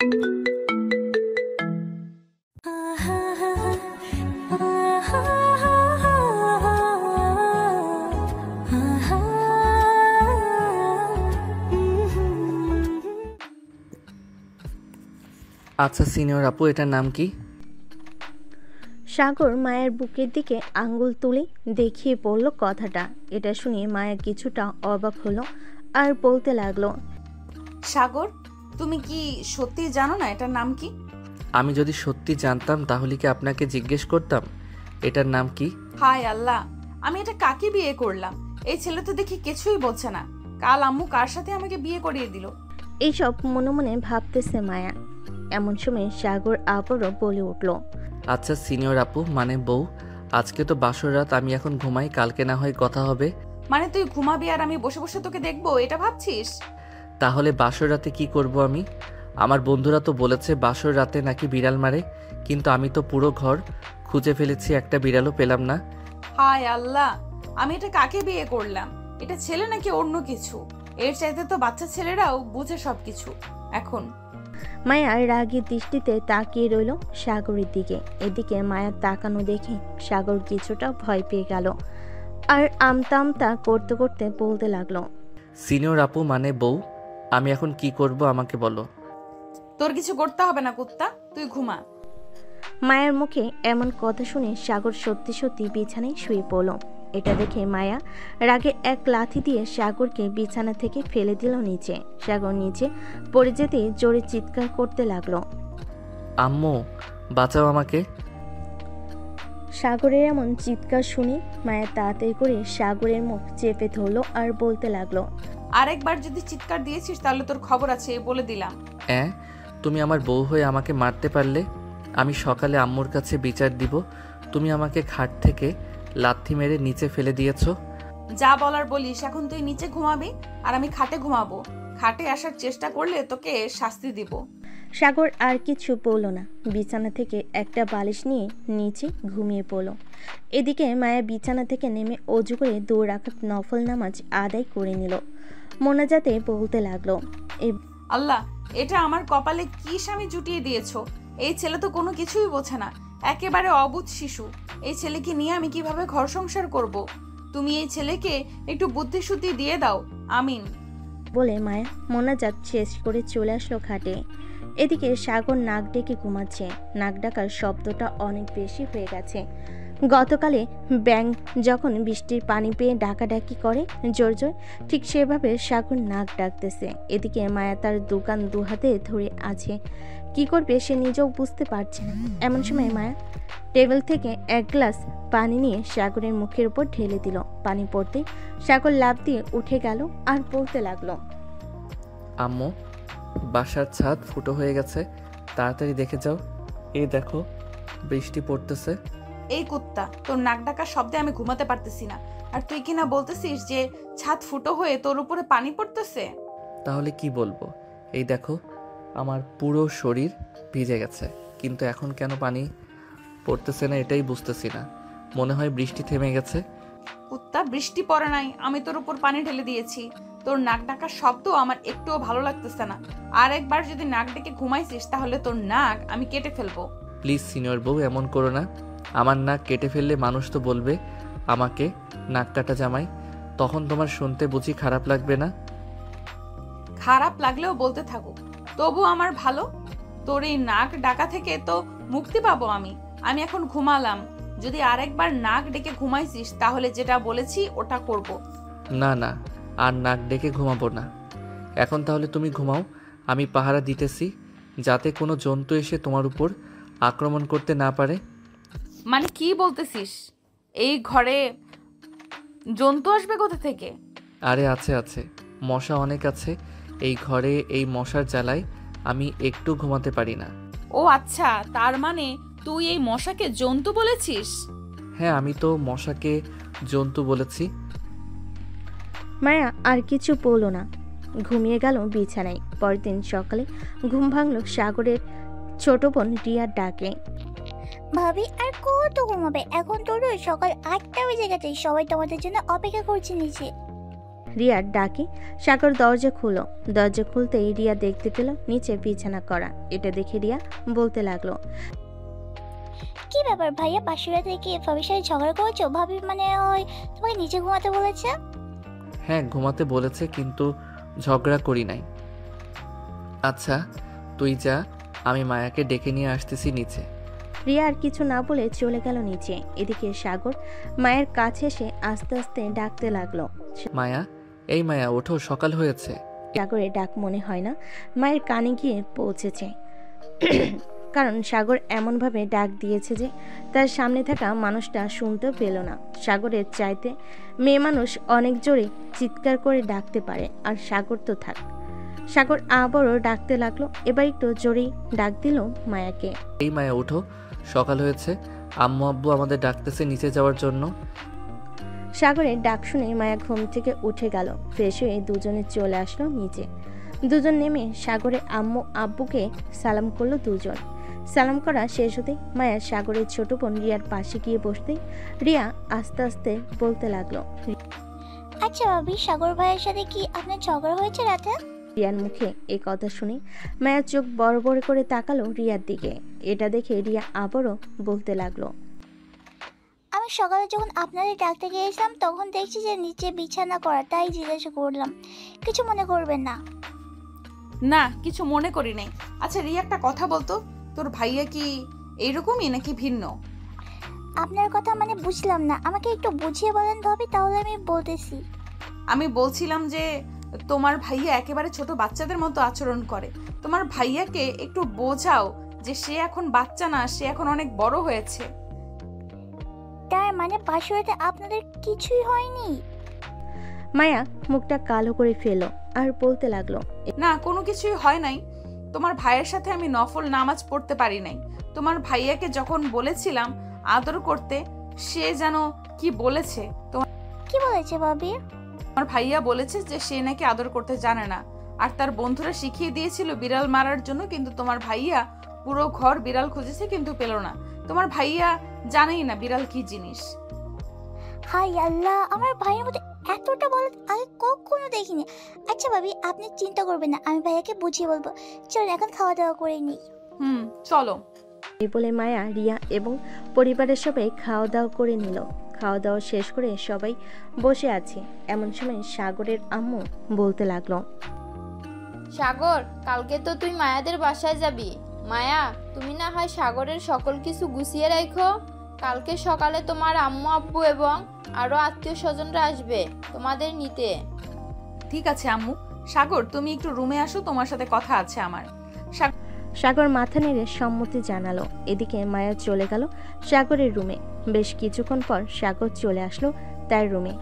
আচ্ছা সিনিয়র আপু, এটার নাম কি? সাগর মায়ের বুকের দিকে আঙ্গুল তুলে দেখিয়ে বলল কথাটা। এটা শুনে মায়া কিছুটা অবাক হলো আর বলতে লাগলো, সাগর, তুমি কি সত্যি জানো না এটার নাম কি? আমি যদি সত্যি জানতাম তাহলে কি আপনাকে জিজ্ঞেস করতাম এটার নাম কি? হায় আল্লাহ, আমি এটা কাকে বিয়ে করলাম? এই ছেলে তো দেখি কিছুই বলছে না। কাল আম্মু কার সাথে আমাকে বিয়ে করিয়ে দিল? এইসব মনে মনে ভাবতেছে মায়া। এমন সময় সাগর আবারও বলে উঠল, আচ্ছা সিনিয়র আপু, মানে বউ, আজকে তো বাসর রাত, আমি এখন ঘুমাই, কালকে না হয় কথা হবে। মানে তুই ঘুমাবি আর আমি বসে বসে তোকে দেখবো, এটা ভাবছিস? তাহলে বাসর রাতে কি করব আমি? আমার বন্ধুরা তো বলেছে বাসর রাতে নাকি বিড়াল মারে, কিন্তু আমি তো পুরো ঘর খুঁজে ফেলেছি, একটা বিড়ালও পেলাম না। হায় আল্লাহ, আমি এটা কাকে বিয়ে করলাম? এটা ছেলে নাকি অন্য কিছু? এর চাইতে তো বাচ্চা ছেলেরাও বুঝে সবকিছু। এখন মায়া রাগী দৃষ্টিতে তাকিয়ে রইল সাগরের দিকে। এদিকে মায়ার তাকানো দেখে সাগর কিছুটা ভয় পেয়ে গেল আর আমতা আমতা করতে করতে বলতে লাগলো, সিনিয়র আপু মানে বউ, আমি এখন কি করব আমাকে বলো। তোর কিছু করতে হবে না কুত্তা, তুই ঘুমা। মায়ের মুখে এমন কথা শুনে সাগর সত্যি সত্যি বিছানায় শুয়ে পড়ল। এটা দেখে মায়া রাগে এক লাথি দিয়ে সাগরকে বিছানা থেকে ফেলে দিল নিচে। সাগর নিচে পড়ে যেতে জোরে চিৎকার করতে লাগলো, আম্মু বাঁচাও আমাকে। সাগরের এমন চিৎকার শুনে মায়া তাড়াতাড়ি করে সাগরের মুখ চেপে ধরলো আর বলতে লাগলো, আরেকবার যদি চিৎকার দিয়েছিস তাহলে তোর খবর আছে, বলে দিলাম। তুমি আমার বউ হয়ে আমাকে মারতে পারলে? আমি সকালে আম্মুর কাছে বিচার দিব। তুমি আমাকে খাট থেকে লাথি মেরে নিচে ফেলে দিয়েছো। যা বলার বলিস, এখন তুই নিচে ঘুমাবি আর আমি খাটে ঘুমাবো। খাটে আসার চেষ্টা করলে তোকে শাস্তি দিব। সাগর আর কিছু বলল না, বিছানা থেকে একটা বালিশ নিয়ে নিচে ঘুমিয়ে পড়ল। এদিকে মায়া বিছানা থেকে নেমে অজু করে 2 রাকাত নফল নামাজ আদায় করে নিল। মোনাজাতে বলতে লাগলো, আল্লাহ, এটা আমার কপালে কি স্বামী জুটিয়ে দিয়েছো? এই ছেলে তো কোনো কিছুই বোঝে না, একেবারে অবুঝ শিশু। এই ছেলেকে নিয়ে আমি কিভাবে ঘর সংসার করব? তুমি এই ছেলেকে একটু বুদ্ধি শুদ্ধি দিয়ে দাও, আমিন। বলে মায়া মোনাজাত শেষ করে চলে আসলো খাটে। এদিকে সাগর নাক ডেকে ঘুমাচ্ছে। নাক ডাকার শব্দটা অনেক বেশি হয়ে গেছে। গতকালে ব্যাঙ যখন বৃষ্টির পানি পেয়ে ডাকাডাকি করে জোর জোর, ঠিক সেভাবে সাগর নাক ডাকতেছে। এদিকে মায়া তার দোকান দুহাতে ধরে আছে, কি করবে সে নিজেও বুঝতে পারছে না। এমন সময় মায়া টেবিল থেকে এক গ্লাস পানি নিয়ে সাগরের মুখের উপর ঢেলে দিল। পানি পড়তে সাগর লাফ দিয়ে উঠে গেল আর বলতে লাগলো, আম্মু, বাসার ছাদ ফুটো হয়ে গেছে, তাড়াতাড়ি দেখে যাও। এই দেখো বৃষ্টি পড়তেছে। এই কুত্তা, তোর নাক ডাকার শব্দে আমি ঘুমাতে পারতেছি না, আর তুই কিনা বলতেছিস যে ছাদ ফুটো হয়ে তোর উপরে পানি পড়তেছে। তাহলে কি বলবো? এই দেখো আমার পুরো শরীর ভিজে গেছে, কিন্তু এখন কেন পানি পড়তেছে না এটাই বুঝতেছি না। মনে হয় বৃষ্টি থেমে গেছে। কুত্তা, বৃষ্টি পড়ে নাই, আমি তোর উপর পানি ঢেলে দিয়েছি। তোর নাক ডাকার শব্দ আমার একটুও ভালো লাগতেছে না। আর একবার যদি নাক ডেকে ঘুমাইছিস তাহলে তোর নাক আমি কেটে ফেলবো। প্লিজ সিনিয়র বউ, এমন করো না। আমার নাক কেটে ফেললে মানুষ তো বলবে আমাকে নাক কাটা জামাই, তখন তোমার শুনতে বুঝি খারাপ লাগবে না? খারাপ লাগলেও বলতে থাকুক, তবু আমার ভালো। তোর এই নাক ডাকা থেকে তো মুক্তি পাবো আমি। আমি এখন ঘুমালাম, যদি আরেকবার নাক ডেকে ঘুমাইছিস তাহলে যেটা বলেছি ওটা করব। না না, আর নাক ডেকে ঘুমাবো না। এখন তাহলে তুমি ঘুমাও, আমি পাহারা দিতেছি, যাতে কোনো জন্তু এসে তোমার উপর আক্রমণ করতে না পারে। মানে কি বলতেছিস? এই ঘরে জন্তু আসবে কোথা থেকে? আরে আছে আছে, মশা অনেক আছে এই ঘরে। এই মশার জ্বালায় আমি একটু ঘুমাতে পারি না। ও আচ্ছা, তার মানে তুই এই মশাকে জন্তু বলেছিস? হ্যাঁ, আমি তো মশাকে জন্তু বলেছি। মায়া আর কিছু বলল না, ঘুমিয়ে গেল বিছানায়। পরের দিন সকালে ঘুম ভাঙল সাগরের ছোট বোন রিয়ার ডাকে। ভাবি আর কত ঘুমাবে? এখন তো সকাল 8টা বেজে গেছে, সবাই তোমাদের জন্য অপেক্ষা করছে নিচে। রিয়ার ডাকে সাগর দরজা খুলো। দরজা খুলতেই রিয়া দেখতে পেল নিচে বিছানা করা। এটা দেখে রিয়া বলতে লাগলো, কি ব্যাপার ভাইয়া, পাশুরা থেকে ভাবির সাথে ঝগড়া করেছো? ভাবি মানে হয় তোমাকে নিচে ঘুমাতে বলেছে? হ্যাঁ, ঘুমাতে বলেছে, কিন্তু ঝগড়া করি নাই। আচ্ছা তুই যা, আমি মায়াকে ডেকে নিয়ে আসতেছি নিচে। রিয়া আর কিছু না বলে চলে গেল নিচে। এদিকে সাগর মায়ের কাছে এসে আস্তে আস্তে ডাকতে লাগলো। মায়া, এই মায়া ওঠো, সকাল হয়েছে। সাগরের ডাক মনে হয় না মায়ের কানে গিয়ে পৌঁছেছে, কারণ সাগর এমনভাবে ডাক দিয়েছে যে তার সামনে থাকা মানুষটা শুনতেও পেল না। সাগরের চাইতে মেয়ে মানুষ অনেক জোরে চিৎকার করে ডাকতে পারে, আর সাগর তো থাক। সাগর আবারও ডাকতে লাগলো, এবার একটু জোরেই ডাক দিল মায়াকে। এই মায়া ওঠো, সকাল হয়েছে, আম্মু আব্বু আমাদের ডাকতেছে নিচে যাওয়ার জন্য। সাগরের ডাক শুনে মায়া ঘুম থেকে উঠে গেল। ফ্রেশ হয়ে দুজনে চলে আসলো নিচে। দুজন নেমে সাগরের আম্মু আব্বুকে সালাম করলো দুজন। সালাম করা শেষ হতেই মায়া সাগরের ছোট বোন রিয়ার পাশে গিয়ে বসতেই রিয়া আস্তে আস্তে বলতে লাগলো, আচ্ছা ভাবি, সাগর ভাইয়ের সাথে কি আপনার ঝগড়া হয়েছে রাতে? রিয়ার মুখে এই কথা শুনে মায়ের চোখ বড় বড় করে তাকালো রিয়ার দিকে। এটা দেখে রিয়া আবারও বলতে লাগলো, আমি সকালে যখন আপনাদের ডাকতে গিয়েছিলাম তখন দেখছি যে নিচে বিছানা করা, তাই জিজ্ঞাসা করলাম। কিছু মনে করবেন না। না, কিছু মনে করি নাই। আচ্ছা রিয়া, একটা কথা বলতো, তোর ভাইয়া কি এইরকমই নাকি ভিন্ন? আপনার কথা মানে বুঝলাম না, আমাকে একটু বুঝিয়ে বলেন ভাবি, তাহলে আমি বলতেছি। আমি বলছিলাম যে তোমার ভাইয়া একেবারে ছোট বাচ্চাদের মতো আচরণ করে। তোমার ভাইয়াকে একটু বোঝাও যে সে এখন বাচ্চা না, সে এখন অনেক বড় হয়েছে। তার মানে পাশুরাতে আপনাদের কিছুই হয়নি? মায়া মুখটা কালো করে ফেলো আর বলতে লাগলো, না, কোনো কিছুই হয় নাই। তোমার ভাইয়ের সাথে আমি নফল নামাজ পড়তে পারি নাই। তোমার ভাইয়াকে যখন বলেছিলাম আদর করতে, সে যেন কি বলেছে। কি বলেছে ভাবি? তোমার ভাইয়া বলেছে যে সে নাকি আদর করতে জানে না, আর তার বন্ধুরা শিখিয়ে দিয়েছিল বিড়াল মারার জন্য, কিন্তু তোমার ভাইয়া পুরো ঘর বিড়াল খুঁজেছে কিন্তু পেল না। তোমার ভাইয়া জানেই না বিড়াল কি জিনিস। হাই আল্লাহ, আমার ভাইয়ের মধ্যে এতটা বলে আগে কখনো দেখিনি। আচ্ছা ভাবি, আপনি চিন্তা করবেন না, আমি ভাইয়াকে বুঝিয়ে বলবো। চলুন এখন খাওয়া দাওয়া করে নিই। চলো। এই বলে মায়া রিয়া এবং পরিবারের সবাই খাওয়া দাওয়া করে নিল। খাওয়া দাওয়া শেষ করে সবাই বসে আছে। এমন সময় সাগরের আম্মু বলতে লাগলো, সাগর, কালকে তো তুই মায়াদের বাসায় যাবি। মায়া, তুমি না হয় সাগরের সকল কিছু গুছিয়ে রাখো। কালকে সকালে তোমার আম্মু আব্বু এবং আরো আত্মীয় স্বজনরা আসবে তোমাদের নিতে। ঠিক আছে আম্মু। সাগর, তুমি একটু রুমে আসো, তোমার সাথে কথা আছে আমার। সাগর মাথা নেড়ে সম্মতি জানালো। এদিকে মায়া চলে গেল সাগরের রুমে। বেশ কিছুক্ষণ পর সাগর চলে আসলো তার রুমে।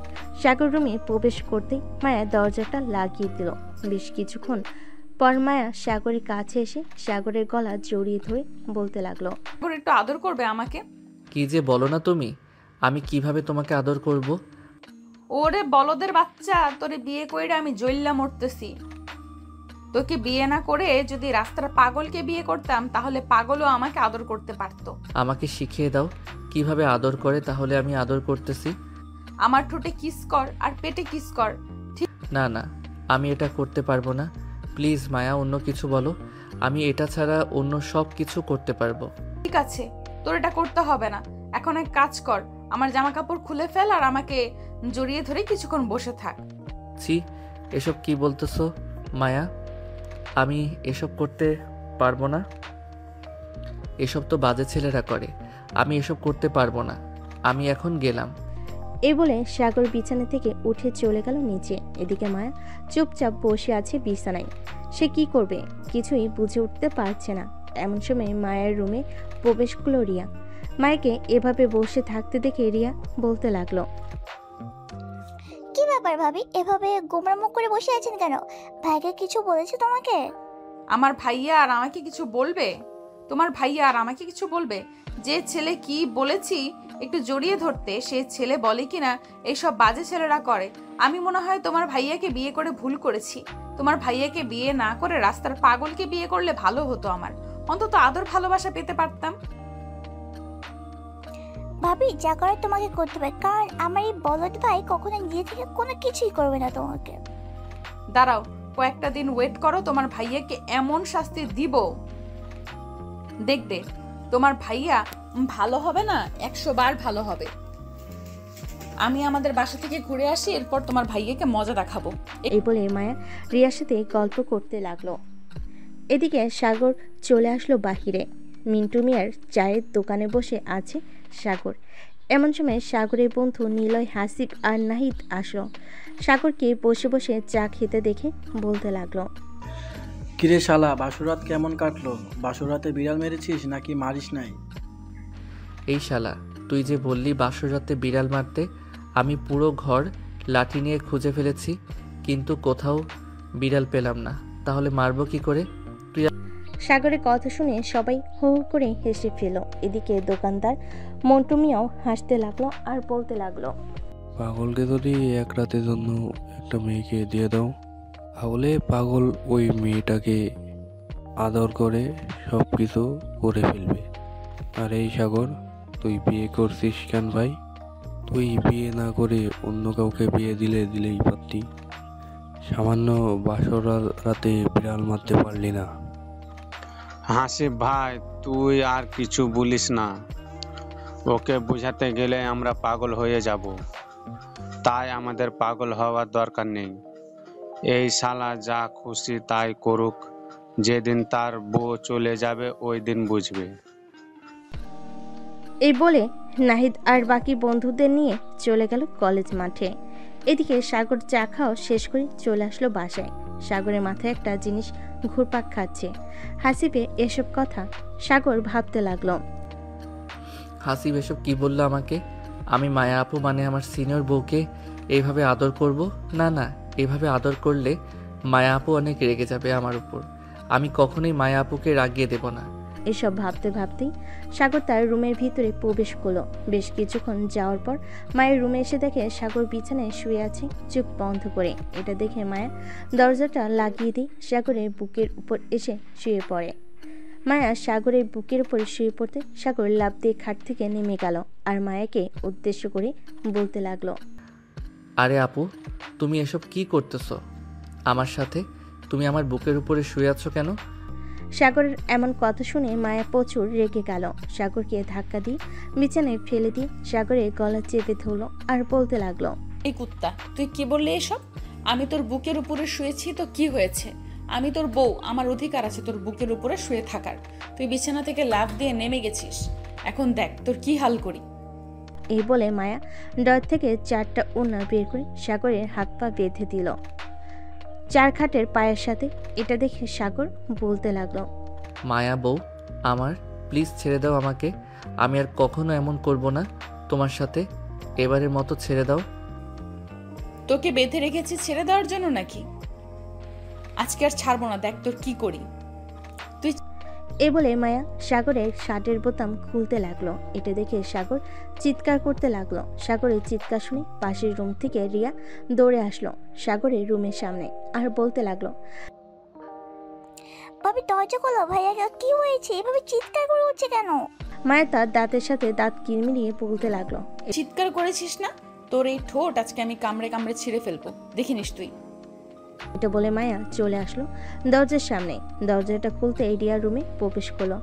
সাগর রুমে প্রবেশ করতেই মায়া দরজাটা লাগিয়ে দিল। বেশ কিছুক্ষণ পর মায়া সাগরের কাছে এসে সাগরের গলা জড়িয়ে ধরে বলতে লাগলো, সাগর, একটু আদর করবে আমাকে? কি যে বলো না তুমি, আমি কিভাবে তোমাকে আদর করব? ওরে বলদের বাচ্চা, তোরে বিয়ে কইরা আমি জইল্লা মরতেছি। তোকে বিয়ে না করে যদি রাস্তার পাগলকে বিয়ে করতাম, তাহলে পাগলও আমাকে আদর করতে পারতো। আমাকে শিখিয়ে দাও কিভাবে আদর করে, তাহলে আমি আদর করতেছি। আমার ঠোঁটে কিস কর আর পেটে কিস কর। না না, আমি এটা করতে পারবো না। প্লিজ মায়া, অন্য কিছু বলো। আমি এটা ছাড়া অন্য সব কিছু করতে পারবো। ঠিক আছে, তোর এটা করতে হবে না। এখন এক কাজ কর, আমার জামা কাপড় খুলে ফেল আর আমাকে জড়িয়ে ধরে কিছুক্ষণ বসে থাক। ছি, এসব কি বলতেছো মায়া? আমি এসব করতে পারবো না। এসব তো বাজে ছেলেরা করে, আমি এসব করতে পারবো না। আমি এখন গেলাম। এই বলে সাগর বিছানা থেকে উঠে চলে গেল নিচে। এদিকে মায়া চুপচাপ বসে আছে বিছানায়। সে কি করবে কিছুই বুঝে উঠতে পারছে না। এমন সময় মায়ের রুমে প্রবেশ করল রিয়া। মায়াকে এভাবে বসে থাকতে দেখে রিয়া বলতে লাগলো, কি ব্যাপার ভাবি, এভাবে গোমরা মুখ করে বসে আছেন কেন? ভাইকে কিছু বলেছে তোমাকে? আমার ভাইয়া আর আমাকে কিছু বলবে? তোমার ভাইয়া আর আমাকে কিছু বলবে? যে ছেলে কি বলেছি একটু জড়িয়ে ধরতে, সে ছেলে বলে কিনা এইসব বাজে ছেলেরা করে। আমি মনে হয় তোমার ভাইয়াকে বিয়ে করে ভুল করেছি। তোমার ভাইয়াকে বিয়ে না করে রাস্তার পাগলকে বিয়ে করলে ভালো হতো, আমার অন্তত আদর ভালোবাসা পেতে পারতাম। ভাবি যা করার তোমাকে করতে হবে, কারণ আমার এই বলদ ভাই কখনো নিজে থেকে কোনো কিছুই করবে না তোমাকে। দাঁড়াও, কয়েকটা দিন ওয়েট করো, তোমার ভাইয়াকে এমন শাস্তি দিব দেখবে তোমার ভাইয়া ভালো হবে না, 100 বার ভালো হবে। আমি আমাদের বাসা থেকে ঘুরে আসি, এরপর তোমার ভাইয়াকে মজা দেখাবো। এই বলে মায়া রিয়ার সাথে গল্প করতে লাগলো। এদিকে সাগর চলে আসলো বাহিরে। মিন্টু মিয়ার চায়ের দোকানে বসে আছে সাগর। এমন সময় সাগরের বন্ধু নিলয়, হাসিব আর নাহিদ আসলো। সাগরকে বসে বসে চা খেতে দেখে বলতে লাগলো, কিরে শালা, বাসুরাত কেমন কাটলো? বাসুরাতে বিড়াল মেরেছিস নাকি মারিস নাই? এই শালা, তুই যে বললি বাসর রাতে বিড়াল মারতে, আমি পুরো ঘর লাঠি নিয়ে খুঁজে ফেলেছি, কিন্তু কোথাও বিড়াল পেলাম না। তাহলে মারবো কি করে? সাগরের কথা শুনে সবাই হো হো করে হেসে ফেল। এদিকে দোকানদার মন্টু মিয়াও হাসতে লাগলো আর বলতে লাগলো, পাগলকে যদি এক রাতের জন্য একটা মেয়েকে দিয়ে দাও, তাহলে পাগল ওই মেয়েটাকে আদর করে সব কিছু করে ফেলবে। আর এই সাগর, তুই বিয়ে করছিস কেন ভাই? তুই বিয়ে না করে অন্য কাউকে বিয়ে দিলেই পারতি। সামান্য বাসর রাতে বিড়াল মারতে পারলি না। হাসিব ভাই, তুই আর কিছু বলিস না। ওকে বোঝাতে গেলে আমরা পাগল হয়ে যাব, তাই আমাদের পাগল হওয়ার দরকার নেই। এই শালা যা খুশি তাই করুক, যেদিন তার বউ চলে যাবে ওই দিন বুঝবে। এই বলে নাহিদ আর বাকি বন্ধুদের নিয়ে চলে গেল কলেজ মাঠে। এদিকে সাগর চা খাওয়া শেষ করে চলে আসলো বাসায়। সাগরের মাথায় একটা জিনিস ঘুরপাক খাচ্ছে। হাসিবে এসব কথা সাগর ভাবতে লাগলো। হাসিব এসব কি বললো আমাকে? আমি মায়া আপু মানে আমার সিনিয়র বউকে এইভাবে আদর করব? না না, এভাবে আদর করলে মায়া আপু অনেক রেগে যাবে আমার উপর। আমি কখনোই মায়া আপুকে রাগিয়ে দেব না। এসব ভাবতে ভাবতেই সাগর তার রুমের ভিতরে প্রবেশ করলো। বেশ কিছুক্ষণ যাওয়ার পর মায়ের রুমে এসে দেখে সাগর বিছানায় শুয়ে আছে চোখ বন্ধ করে। এটা দেখে মায়া দরজাটা লাগিয়ে দিয়ে সাগরের বুকের উপর এসে শুয়ে পড়ে। মায়া সাগরের বুকের উপরে শুয়ে পড়তে সাগর লাফ দিয়ে খাট থেকে নেমে গেল আর মায়াকে উদ্দেশ্য করে বলতে লাগলো, আরে আপু, তুমি এসব কি করতেছো আমার সাথে? তুমি আমার বুকের উপরে শুয়ে আছো কেন? সাগরের এমন কথা শুনে মায়া প্রচুর রেগে গেল। সাগরকে ধাক্কা দিয়ে বিছানায় ফেলে দিয়ে সাগরের গলা চেপে ধরলো আর বলতে লাগলো, এই কুত্তা, তুই কি বললি এসব? আমি তোর বুকের উপরে শুয়েছি তো কি হয়েছে? আমি তোর বউ, আমার অধিকার আছে তোর বুকের উপরে শুয়ে থাকার। তুই বিছানা থেকে লাফ দিয়ে নেমে গেছিস, এখন দেখ তোর কি হাল করি। এই বলে মায়া ডর থেকে 4টা ওড়না বের করে সাগরের হাত পা বেঁধে দিল চার খাটের পায়ের সাথে। এটা দেখে সাগর বলতে লাগলো, মায়া বউ আমার, প্লিজ ছেড়ে দাও আমাকে। আমি আর কখনো এমন করব না তোমার সাথে। এবারের মতো ছেড়ে দাও। তোকে বেঁধে রেখেছি ছেড়ে দেওয়ার জন্য নাকি? আজকে আর ছাড়বো না, দেখ তোর কি করি। এই বলে মায়া সাগরের শার্টের বোতাম খুলতে লাগলো। এটা দেখে সাগর চিৎকার করতে লাগলো। সাগরের চিৎকার শুনে পাশের রুম থেকে রিয়া দৌড়ে আসলো সাগরের রুমের সামনে আর বলতে লাগলো, ভাবি দরজা খোলো, ভাইয়া কি হয়েছে? এভাবে চিৎকার করে উঠছে কেন? মায়া তার দাঁতের সাথে দাঁত কিরমিরিয়ে বলতে লাগলো, চিৎকার করেছিস না? তোর এই ঠোঁট আজকে আমি কামড়ে কামড়ে ছিঁড়ে ফেলবো, দেখিনিস তুই। এটা বলে মায়া চলে আসলো দরজার সামনে। দরজাটা খুলতে রিয়া রুমে প্রবেশ করলো।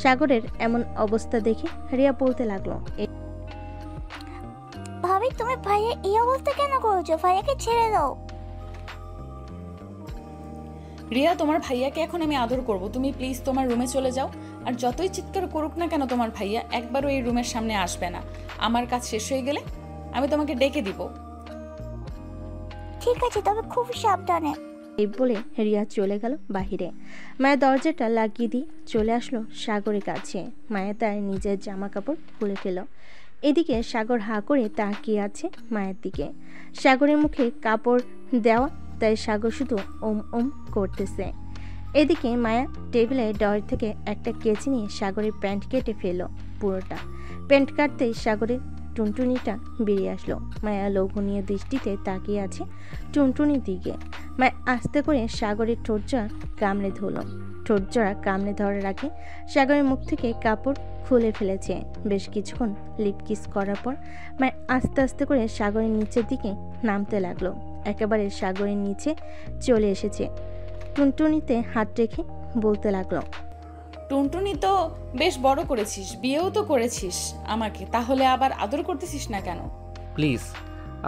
সাগরের এমন অবস্থা দেখে রিয়া বলতে লাগলো, ভাবি তুমি ভাইয়া এই অবস্থা কেন করেছো? ভাইয়াকে ছেড়ে দাও। রিয়া, তোমার ভাইয়াকে এখন আমি আদর করব, তুমি প্লিজ তোমার রুমে চলে যাও। আর যতই চিৎকার করুক না কেন তোমার ভাইয়া, একবারও এই রুমের সামনে আসবে না। আমার কাজ শেষ হয়ে গেলে আমি তোমাকে ডেকে দিব। ঠিক আছে, তবে খুব সাবধানে। এই বলে রিয়া চলে গেল বাহিরে। মায়া দরজাটা লাগিয়ে দিয়ে চলে আসলো সাগরের কাছে। মায়া তার নিজের জামা কাপড় খুলে ফেল। এদিকে সাগর হা করে তাকিয়ে আছে মায়ের দিকে। সাগরের মুখে কাপড় দেওয়া, তাই সাগর শুধু ওম ওম করতেছে। এদিকে মায়া টেবিলের ডর থেকে একটা কেচি নিয়ে সাগরের প্যান্ট কেটে ফেলল পুরোটা। প্যান্ট কাটতেই সাগরের টুনটুনিটা বেরিয়ে আসলো। মায়া লোভনীয় দৃষ্টিতে তাকিয়ে আছে টুনটুনির দিকে। মায়া আস্তে করে সাগরের ঠোঁটজোড়া কামড়ে ধরল। ঠোঁটজোড়া কামড়ে ধরার আগে সাগরের মুখ থেকে কাপড় খুলে ফেলেছে। বেশ কিছুক্ষণ লিপ কিস করার পর মায়া আস্তে আস্তে করে সাগরের নিচের দিকে নামতে লাগলো। একেবারে সাগরের নিচে চলে এসেছে। টুনটুনিতে হাত রেখে বলতে লাগলো, টুনটুনি তো বেশ বড় করেছিস, বিয়েও তো করেছিস আমাকে, তাহলে আবার আদর করতেছিস না কেন? প্লিজ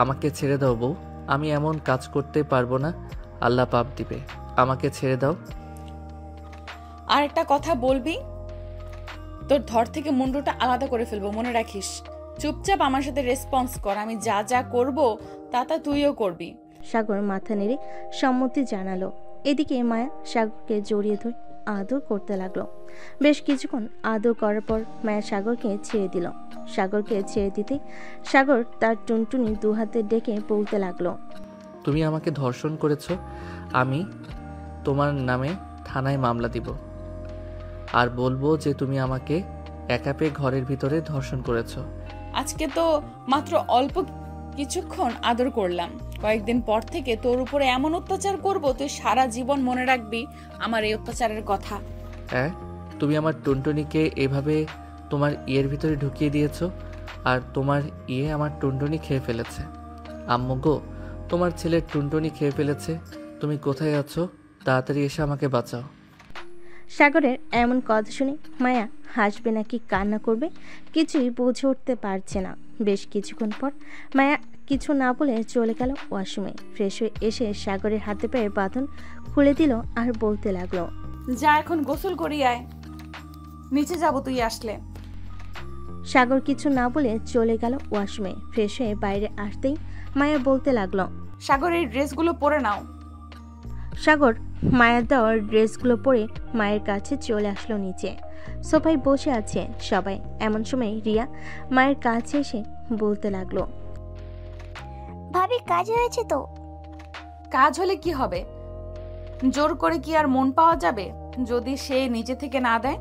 আমাকে ছেড়ে দাও বউ, আমি এমন কাজ করতে পারবো না, আল্লাহ পাপ দিবে, আমাকে ছেড়ে দাও। আর একটা কথা বলবি, তোর ধর থেকে মুন্ডুটা আলাদা করে ফেলবো, মনে রাখিস। চুপচাপ আমার সাথে রেসপন্স কর, আমি যা যা করব তা তা তুইও করবি। সাগর মাথা নেড়ে সম্মতি জানালো। এদিকে মায়া সাগরকে জড়িয়ে ধরে আদর করতে লাগলো। বেশ কিছুক্ষণ আদর করার পর মায়া সাগরকে ছেড়ে দিল। সাগরকে ছেড়ে দিতে সাগর তার টুনটুনি দু হাতে ডেকে বলতে লাগলো, তুমি আমাকে ধর্ষণ করেছো, আমি তোমার নামে থানায় মামলা দিব আর বলবো যে তুমি আমাকে একা পেয়ে ঘরের ভিতরে ধর্ষণ করেছো। আজকে তো মাত্র অল্প কিছুক্ষণ আদর করলাম, কয়েকদিন পর থেকে তোর উপরে এমন অত্যাচার করব তুই সারা জীবন মনে রাখবি আমার এই অত্যাচারের কথা। হ্যাঁ, তুমি আমার টুনটুনিকে এভাবে তোমার ইয়ের ভিতরে ঢুকিয়ে দিয়েছো আর তোমার ইয়ে আমার টুনটুনি খেয়ে ফেলেছে। আম্মু গো, তোমার ছেলের টুনটুনি খেয়ে ফেলেছে, তুমি কোথায় আছো? তাড়াতাড়ি এসে আমাকে বাঁচাও। সাগরের এমন কথা শুনে মায়া হাসবে নাকি কান্না করবে কিছুই বুঝে উঠতে পারছে না। বেশ কিছুক্ষণ পর মায়া কিছু না বলে চলে গেল ওয়াশরুমে। ফ্রেশ হয়ে এসে সাগরের হাতে পায়ে বাঁধন খুলে দিল আর বলতে লাগলো, যা এখন গোসল করি আয়, নিচে যাব তুই আসলে। সাগর কিছু না বলে চলে গেল ওয়াশরুমে। ফ্রেশ হয়ে বাইরে আসতেই মায়া বলতে লাগলো, সাগর এই ড্রেসগুলো পরে নাও। সাগর মায়ের দেওয়ার ড্রেসগুলো পরে মায়ের কাছে চলে আসলো নিচে। সোফায় বসে আছে সবাই। এমন সময় রিয়া মায়ের কাছে এসে বলতে লাগলো, ভাবি কাজ হয়েছে তো? কাজ হলে কি হবে, জোর করে কি আর মন পাওয়া যাবে যদি সে নিজে থেকে না দেয়?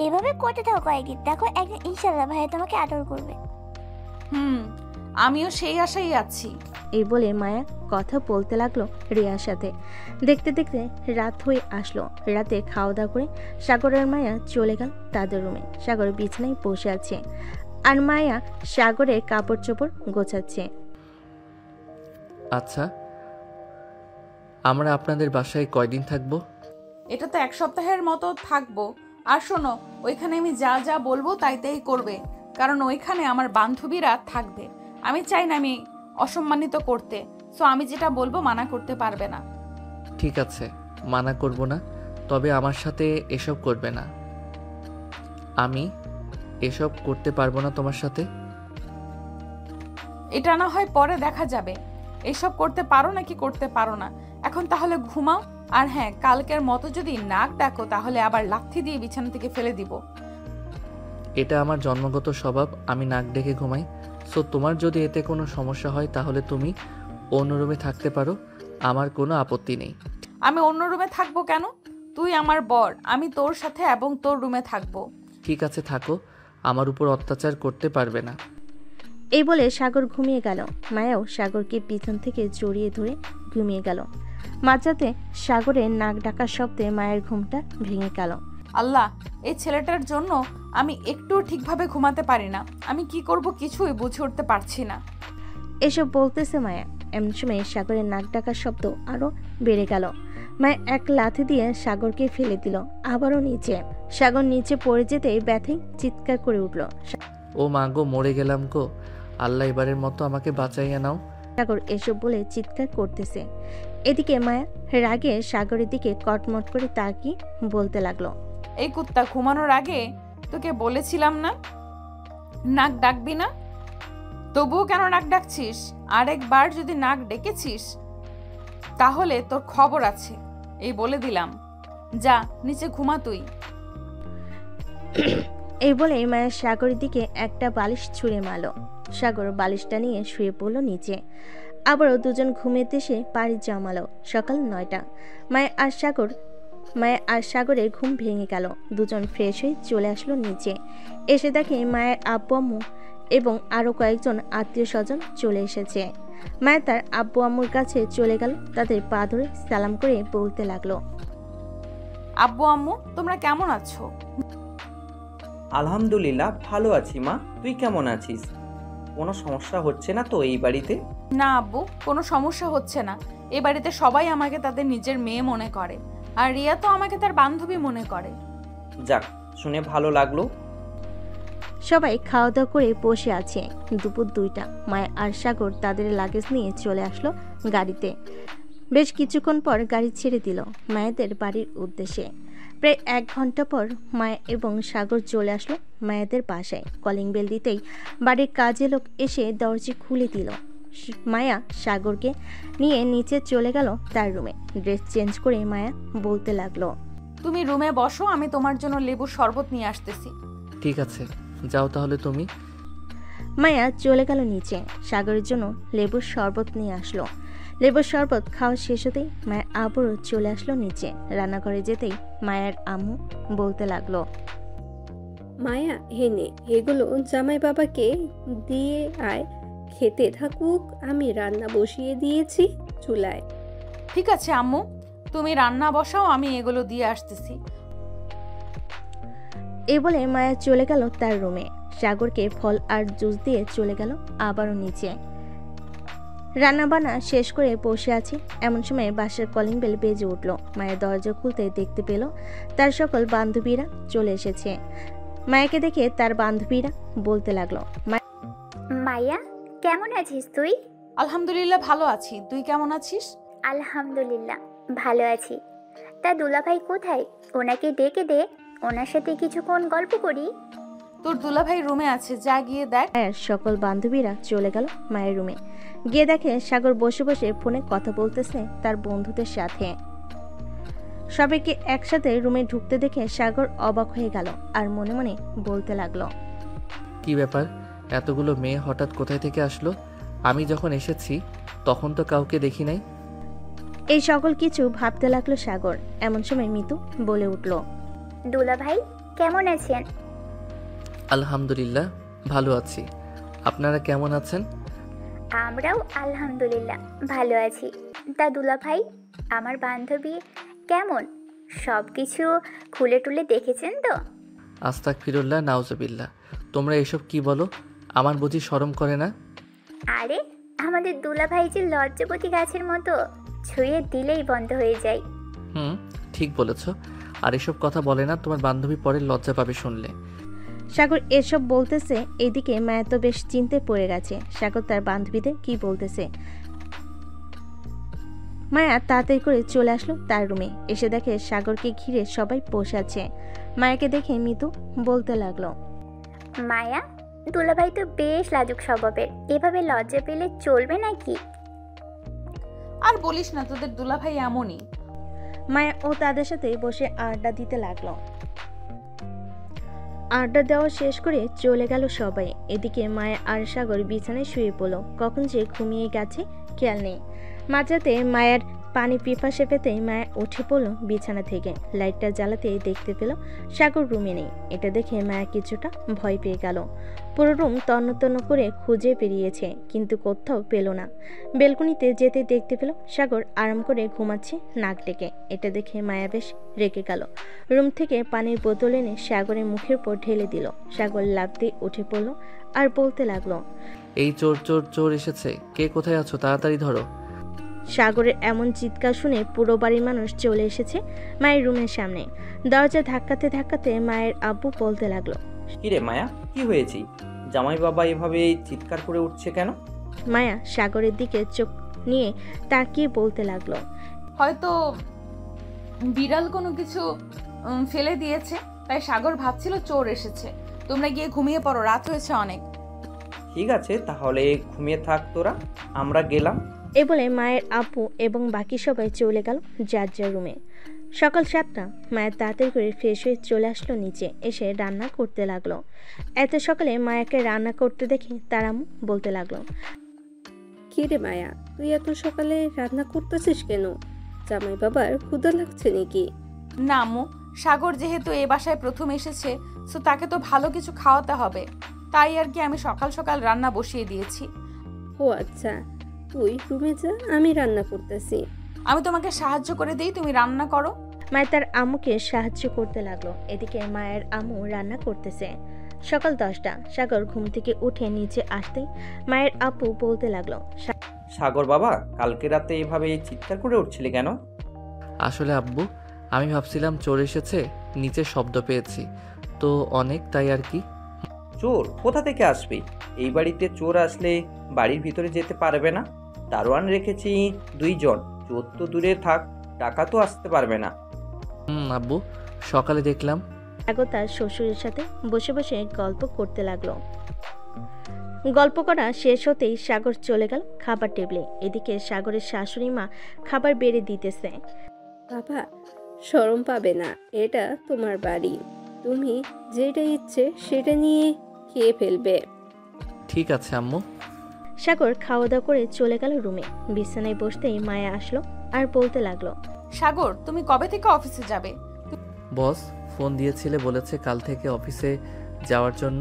এভাবে করতে থাকো কয়েকদিন, দেখো একদিন ইনশাল্লাহ ভাইয়া তোমাকে আদর করবে। আমিও সেই আশাই আছি। এই বলে মায়া কথা বলতে লাগলো রিয়ার সাথে। দেখতে দেখতে রাত হয়ে আসলো। রাতে খাওয়া দাওয়া করে সাগর আর মায়া চলে গেল তাদের রুমে। সাগর বিছানায় বসে আছে আর মায়া সাগরের কাপড় চোপড় গোছাচ্ছে। আচ্ছা, আমরা আপনাদের বাসায় কয়দিন থাকবো? এটা তো 1 সপ্তাহের মতো থাকবো। আর শোনো, ওইখানে আমি যা যা বলবো তাই তাই করবে, কারণ ওইখানে আমার বান্ধবীরা থাকবে। আমি চাই না আমি অসম্মানিত করতে, সো আমি যেটা বলবো মানা করতে পারবে না। ঠিক আছে, মানা করব না, তবে আমার সাথে এসব করবে না। আমি এসব করতে পারবো না তোমার সাথে। এটা না হয় পরে দেখা যাবে, এসব করতে পারো নাকি করতে পারো না। এখন তাহলে ঘুমাও। আর হ্যাঁ, কালকের মতো যদি নাক ডাকো তাহলে আবার লাথি দিয়ে বিছানা থেকে ফেলে দিব। এটা আমার জন্মগত স্বভাব, আমি নাক ডেকে ঘুমাই। সো তোমার যদি এতে কোনো সমস্যা হয় তাহলে তুমি অন্য রুমে থাকতে পারো, আমার কোনো আপত্তি নেই। আমি অন্য রুমে থাকবো কেন? তুই আমার বর, আমি তোর সাথে এবং তোর রুমে থাকবো। ঠিক আছে, থাকো, আমার উপর অত্যাচার করতে পারবে না। এই বলে সাগর ঘুমিয়ে গেল। মায়াও সাগরকে পিছন থেকে জড়িয়ে ধরে ঘুমিয়ে গেল। মাঝরাতে সাগরের নাক ডাকার শব্দে মায়ের ঘুমটা ভেঙে গেল। আল্লাহ, এই ছেলেটার জন্য আমি একটু ঠিকভাবে ঘুমাতে পারি না। আমি কি করব কিছুই বুঝে উঠতে পারছি না। এসব বলতেছে মায়া। এমন সময় সাগরের নাক ডাকার শব্দ আরো বেড়ে গেল। মায়া এক লাথি দিয়ে সাগরকে ফেলে দিল আবারও নিচে। সাগর নিচে পড়ে যেতেই ব্যথায় চিৎকার করে উঠল। ও মা গো, মরে গেলাম গো, আল্লাহ এবারের মতো আমাকে বাঁচাইয়া নাও। সাগর এসব বলে চিৎকার করতেছে। এদিকে মায়া রাগে সাগরের দিকে কটমট করে তাকিয়ে বলতে লাগলো, এই কুত্তা, ঘুমানোর আগে তোকে বলেছিলাম না নাক ডাকবি না? তবুও কেন নাক ডাকছিস? আরেকবার যদি নাক ডেকেছিস তাহলে তোর খবর আছে, এই বলে দিলাম। যা নিচে ঘুমা তুই। এই বলে মায়া সাগরের দিকে একটা বালিশ ছুঁড়ে মারল। সাগর বালিশটা নিয়ে শুয়ে পড়ল নিচে। আবারও দুজন ঘুমেতে এসে পাড়ি জমালো। সকাল 9টা। মায়া আর সাগরের ঘুম ভেঙে গেল। দুজন ফ্রেশ হয়ে চলে আসলো নিচে। এসে দেখে মায়ের আব্বু আম্মু এবং আরও কয়েকজন আত্মীয় স্বজন চলে এসেছে। মায়া তার আব্বু আম্মুর কাছে চলে গেল, তাদের পা ধরে সালাম করে বলতে লাগলো, আব্বু আম্মু তোমরা কেমন আছো? আলহামদুলিল্লাহ ভালো আছি মা, তুই কেমন আছিস? কোনো সমস্যা হচ্ছে না তো এই বাড়িতে? না আব্বু, কোনো সমস্যা হচ্ছে না। এ বাড়িতে সবাই আমাকে তাদের নিজের মেয়ে মনে করে, আর রিয়া তো আমাকে তার বান্ধবী মনে করে। যাক, শুনে ভালো লাগলো। সবাই খাওয়া দাওয়া করে বসে আছে। দুপুর 2টা। মায়া আর সাগর তাদের লাগেজ নিয়ে চলে আসলো গাড়িতে। বেশ কিছুক্ষণ পর গাড়ি ছেড়ে দিল মায়াদের বাড়ির উদ্দেশ্যে। প্রায় 1 ঘন্টা পর মায়া এবং সাগর চলে আসলো মায়াদের বাসায়। কলিং বেল দিতেই বাড়ির কাজে লোক এসে দরজা খুলে দিল। মায়া সাগরকে নিয়ে নিচে চলে গেল তার রুমে। ড্রেস চেঞ্জ করে মায়া বলতে লাগলো, তুমি রুমে বসো, আমি তোমার জন্য লেবুর শরবত নিয়ে আসতেছি। ঠিক আছে, যাও তাহলে তুমি। মায়া চলে গেল নিচে, সাগরের জন্য লেবুর শরবত নিয়ে আসলো। লেবুর শরবত খাওয়া শেষ হতেই মায়ের আবারও চলে আসলো নিচে। রান্নাঘরে যেতেই মায়ের আম্মু বলতে লাগলো, মায়া হেনে এগুলো জামাই বাবাকে দিয়ে আয়, খেতে থাকুক, আমি রান্না বসিয়ে দিয়েছি চুলায়। ঠিক আছে আম্মু, তুমি রান্না বসাও, আমি এগুলো দিয়ে আসতেছি। এই বলে মায়া চলে গেল তার রুমে। সাগরকে ফল আর জুস দিয়ে চলে গেল আবারও নিচে। রান্নাবান্না শেষ করে বসে আছি, এমন সময় বাসার কলিং বেল বেজে উঠল। মায়ের দরজা খুলতে দেখতে পেল তার সকল বান্ধবীরা চলে এসেছে। মায়াকে দেখে তার বান্ধবীরা বলতে লাগলো, মাইয়া কেমন আছিস তুই? আলহামদুলিল্লাহ ভালো আছি, তুই কেমন আছিস? আলহামদুলিল্লাহ ভালো আছি। তা দুলাভাই কোথায়? ওনাকে ডেকে দে, ওনার সাথে কিছুক্ষণ গল্প করি। তোর দুলাভাই রুমে আছে, যা গিয়ে দেখ। মায়ের সকল বান্ধবীরা চলে গেল মায়ের রুমে। গিয়ে দেখে সাগর বসে বসে ফোনে কথা বলতেছে তার বন্ধুদের সাথে। সবাইকে একসাথে রুমে ঢুকতে দেখে সাগর অবাক হয়ে গেল আর মনে মনে বলতে লাগলো, কি ব্যাপার, এতগুলো মেয়ে হঠাৎ কোথায় থেকে আসলো? আমি যখন এসেছি তখন তো কাউকে দেখি নাই। এই সকল কিছু ভাবতে লাগলো সাগর। এমন সময় মিতু বলে উঠল, দুলাভাই কেমন আছেন? আলহামদুলিল্লাহ ভালো আছি, আপনারা কেমন আছেন? আমরাও আলহামদুলিল্লাহ ভালো আছি। তা দুলাভাই আমার বান্ধবী কেমন? সব কিছু খুলে টুলে দেখেছেন তো? আস্তাগফিরুল্লাহ নাউজুবিল্লাহ, তোমরা এসব কি বলো? আমার বুঝি শরম করে না? আরে আমাদের দুলাভাই যে লজ্জাপতি গাছের মতো, ছুঁয়ে দিলেই বন্ধ হয়ে যায়। ঠিক বলেছ। আর এসব কথা বলে না, তোমার বান্ধবী পরে লজ্জা পাবে শুনলে। সাগর এসব বলতেছে, এদিকে মায়া তো বেশ চিন্তায় পড়ে গেছে সাগর তার বান্ধবীদের কি বলতেছে। মায়া তাড়াতাড়ি করে চলে আসলো তার রুমে। এসে দেখে সাগরকে ঘিরে সবাই বসে আছে। মায়াকে দেখে মিতু বলতে লাগলো, মায়া দুলাভাই তো বেশ লাজুক স্বভাবের, এভাবে লজ্জা পেলে চলবে নাকি? আর বলিস না, তোদের দুলাভাই এমনই। মায়া ও তাদের সাথে বসে আড্ডা দিতে লাগলো। আড্ডা দেওয়া শেষ করে চলে গেল সবাই। এদিকে মায়া আর সাগর বিছানায় শুয়ে পড়ল। কখন যে ঘুমিয়ে গেছে খেয়াল নেই। মাঝরাতে মায়ের পানি পিপাসে পেতেই মায়া উঠে পড়ল বিছানা থেকে। লাইটটা জ্বালাতে দেখতে পেল সাগর রুমে নেই। এটা দেখে মায়া কিছুটা ভয় পেয়ে গেল। পুরো রুম তন্ন তন্ন করে খুঁজে বেরিয়েছে, কিন্তু কোথাও পেল না। বেলকনিতে যেতে দেখতে পেল সাগর আরাম করে ঘুমাচ্ছে নাক ডেকে। এটা দেখে মায়া বেশ রেগে গেল। রুম থেকে পানির বোতল এনে সাগরের মুখের উপর ঢেলে দিল। সাগর লাফ দিয়ে উঠে পড়ল আর বলতে লাগলো, এই চোর চোর চোর এসেছে, কে কোথায় আছো, তাড়াতাড়ি ধরো। সাগরের এমন চিৎকার শুনে পুরো বাড়ির মানুষ চলে এসেছে মায়ের রুমের সামনে। দরজা ধাক্কাতে ধাক্কাতে মায়ের আব্বু বলতে লাগলো, কিরে মায়া, কি হয়েছে? জামাই বাবা এভাবে চিৎকার করে উঠছে কেন? মায়া সাগরের দিকে চোখ নিয়ে তাকিয়ে বলতে লাগলো, হয়তো বিড়াল কোনো কিছু ফেলে দিয়েছে, তাই সাগর ভাবছিল চোর এসেছে। তোমরা গিয়ে ঘুমিয়ে পড়ো, রাত হয়েছে অনেক। ঠিক আছে, তাহলে ঘুমিয়ে থাক তোরা, আমরা গেলাম। এ বলে মায়ের আব্বু এবং বাকি সবাই চলে গেল যার যার রুমে। সকাল 7টা। মায়ের তাড়াতাড়ি করে ফ্রেশ হয়ে চলে আসলো নিচে, এসে রান্না করতে লাগলো। এত সকালে মায়াকে রান্না করতে দেখে তার আম্মু বলতে লাগলো, কি রে মায়া, তুই এত সকালে রান্না করতেছিস কেন? জামাই বাবার ক্ষুধা লাগছে নাকি? না আম্মু, সাগর যেহেতু এ বাসায় প্রথম এসেছে, তো তাকে তো ভালো কিছু খাওয়াতে হবে, তাই আর কি আমি সকাল সকাল রান্না বসিয়ে দিয়েছি। ও আচ্ছা, তুই রুমে যা, আমি রান্না করতেছি। আমি তোমাকে সাহায্য করে দিই, তুমি রান্না করো। মায়া তার আম্মুকে সাহায্য করতে লাগলো। এদিকে মায়ের আম্মু রান্না করতেছে। সকাল 10টা। সাগর ঘুম থেকে উঠে নিচে আসতেই মায়ের আপু বলতে লাগলো, সাগর বাবা, কালকে রাতে এভাবে চিৎকার করে উঠছিলি কেন? আসলে আব্বু, আমি ভাবছিলাম চোর এসেছে, নিচে শব্দ পেয়েছি তো অনেক, তাই আর কি। চোর কোথা থেকে আসবে? এই বাড়িতে চোর আসলে বাড়ির ভিতরে যেতে পারবে না। দারোয়ান রেখেছি 2 জন, চোর তো দূরে থাক, টাকা তো আসতে পারবে না। আব্বু, সকালে দেখলাম। সাগর তার শ্বশুরের সাথে বসে বসে গল্প করতে লাগলো। গল্প করা শেষ হতেই সাগর চলে গেল খাবার টেবিলে। এদিকে সাগরের শাশুড়ি মা খাবার বেড়ে দিতেছে। বাবা, শরম পাবে না, এটা তোমার বাড়ি, তুমি যেটা ইচ্ছে সেটা নিয়ে খেয়ে ফেলবে। ঠিক আছে আম্মু। সাগর খাওয়া দাওয়া করে চলে গেল রুমে। বিছানায় বসতেই মায়া আসলো আর বলতে লাগলো, সাগর, তুমি কবে থেকে অফিসে যাবে? বস ফোন দিয়েছিলে, বলেছে কাল থেকে অফিসে যাওয়ার জন্য।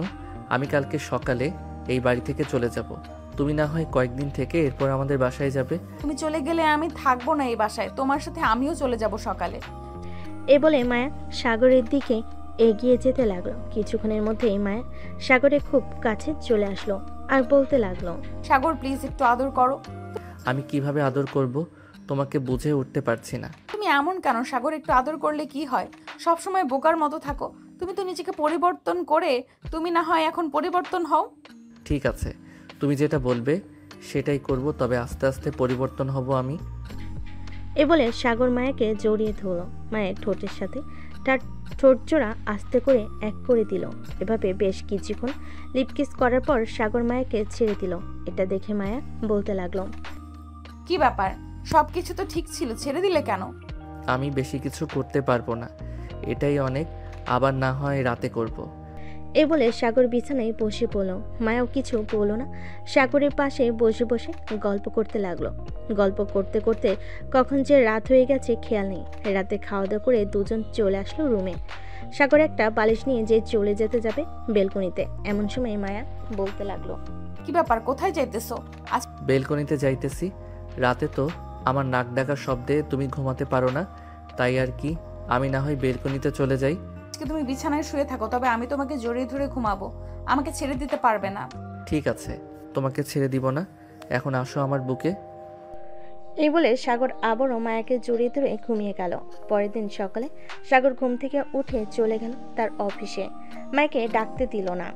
আমি কালকে সকালে এই বাড়ি থেকে চলে যাব। তুমি না হয় কয়েকদিন থেকে এরপর আমাদের বাসায় যাবে। তুমি চলে গেলে আমি থাকবো না এই বাসায়, তোমার সাথে আমিও চলে যাব সকালে। এ বলে মায়া সাগরের দিকে এগিয়ে যেতে লাগলো। কিছুক্ষণের মধ্যেই মায়া সাগরের খুব কাছে চলে আসলো আর বলতে লাগলো, সাগর প্লিজ একটু আদর করো। আমি কিভাবে আদর করব তোমাকে বুঝে উঠতে পারছি না। তুমি এমন কেন সাগর? একটু আদর করলে কি হয়? সব সময় বোকার মতো থাকো। তুমি তো নিজেকে পরিবর্তন করে, তুমি না হয় এখন পরিবর্তন হও। ঠিক আছে, তুমি যেটা বলবে সেটাই করব, তবে আস্তে আস্তে পরিবর্তন হব আমি। এ বলে সাগর মায়াকে জড়িয়ে ধরলো। মায়ের ঠোঁটের সাথে তার ঠোঁট জোড়া আস্তে করে এক করে দিল। এভাবে বেশ কিছুক্ষণ লিপকিস করার পর সাগর মায়াকে ছেড়ে দিল। এটা দেখে মায়া বলতে লাগলো, কি ব্যাপার? সবকিছু তো ঠিক ছিল, ছেড়ে দিলে কেন? আমি বেশি কিছু করতে পারবো না, এটাই অনেক, আবার না হয় রাতে করব। এ বলে সাগর বিছানায় বসে পড়ল। মায়াও কিছু বলল না, সাগরের পাশে বসে বসে গল্প করতে লাগলো। গল্প করতে করতে কখন যে রাত হয়ে গেছে খেয়াল নেই। রাতে খাওয়া দাওয়া করে দুজন চলে আসলো রুমে। সাগর একটা বালিশ নিয়ে যে চলে যেতে যাবে বেলকনিতে, এমন সময় মায়া বলতে লাগলো, কি ব্যাপার, কোথায় যাইতেছো? আজ বেলকনিতে যাইতেছি। রাতে তো আমার নাক ডাকার শব্দে তুমি ঘুমাতে পারো না, তাই আর কি আমি না হয় বেলকনিতে চলে যাই। আজকে তুমি বিছানায় শুয়ে থাকো, তবে আমি তোমাকে জড়িয়ে ধরে ঘুমাবো। আমাকে ছেড়ে দিতে পারবে না। ঠিক আছে, তোমাকে ছেড়ে দিব না, এখন আসো আমার বুকে। এই বলে সাগর আবারও মায়াকে জড়িয়ে ধরে ঘুমিয়ে গেল। পরের দিন সকালে সাগর ঘুম থেকে উঠে চলে গেল তার অফিসে। মায়াকে ডাকতে দিল না।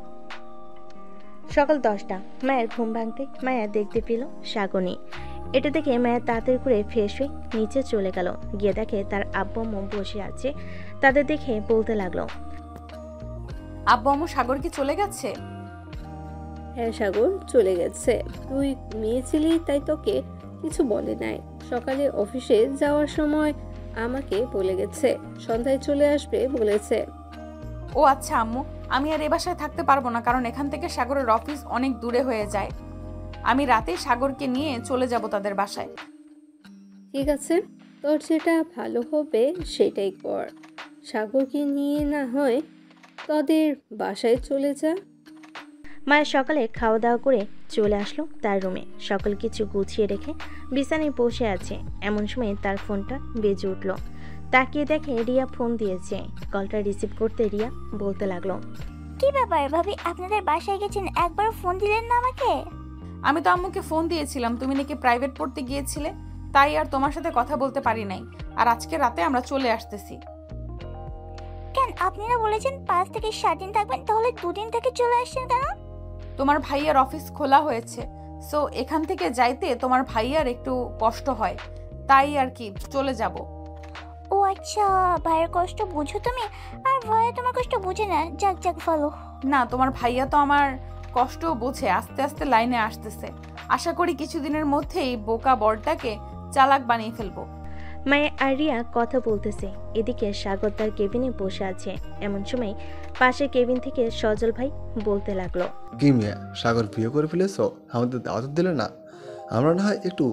সকাল 10টা। মায়ের ঘুম ভাঙতে মায়া দেখতে পেল সাগর নেই। এটা দেখে মায়া তাড়াতাড়ি করে ফ্রেশ হয়ে নিচে চলে গেল। গিয়ে দেখে তার আব্বু আম্মু বসে আছে। তাদের দেখে বলতে লাগলো, আব্বু আম্মু সাগর কি চলে গেছে? হ্যাঁ সাগর চলে গেছে, তুই মেয়ে ছিলি তাই তোকে কিছু বলে নাই। সকালে অফিসে যাওয়ার সময় আমাকে বলে গেছে, সন্ধ্যায় চলে আসবে বলেছে। ও আচ্ছা আম্মু, আমি আর এ বাসায় থাকতে পারবো না, কারণ এখান থেকে সাগরের অফিস অনেক দূরে হয়ে যায়। আমি রাতে সাগরকে নিয়ে চলে যাব তাদের বাসায়। ঠিক আছে, তোর যেটা ভালো হবে সেটাই কর। সাগরকে নিয়ে না হয় তোদের বাসায় চলে যা। মায়া সকালে খাওয়া দাওয়া করে চলে আসলো তার রুমে। সকল কিছু গুছিয়ে রেখে বিছানায় বসে আছে। এমন সময় তার ফোনটা বেজে উঠল। তাকিয়ে দেখে রিয়া ফোন দিয়েছে। কলটা রিসিভ করতে রিয়া বলতে লাগলো, কি ব্যাপার ভাবি, আপনাদের বাসায় গেছেন, একবার ফোন দিলেন না আমাকে? আমি তো আম্মুকে ফোন দিয়েছিলাম, তুমি নাকি প্রাইভেট পড়তে গিয়েছিলে, তাই আর তোমার সাথে কথা বলতে পারি নাই। আর আজকে রাতে আমরা চলে আসতেছি। কেন, আপনারা বলেছেন 5 থেকে 7 দিন থাকবেন, তাহলে 2 দিন থেকে চলে আসছেন কেন? তোমার ভাইয়ার অফিস খোলা হয়েছে, সো এখান থেকে যাইতে তোমার ভাইয়ার একটু কষ্ট হয়, তাই আর কি চলে যাব। ও আচ্ছা, ভাইয়ের কষ্ট বুঝো তুমি, আর ভাইয়া তোমার কষ্ট বুঝে না। যাক যাক ভালো। না, তোমার ভাইয়া তো আমার কষ্ট বোঝে, আস্তে আস্তে লাইনে আসতেছে। আশা করি কিছুদিনের মধ্যেই বোকা বড়টাকে চালাক বানিয়ে ফেলবো। মায়া আর রিয়া কথা বলতেছে। এদিকে সাগর তার কেবিনে বসে আছে। এমন সময় পাশে কেবিন থেকে সজল ভাই বলতে লাগলো, কি মিয়া, সাগর বিয়ে করে ফেলেছো? আমাদের দাওয়াত দিলে না? আমরা না হয় একটু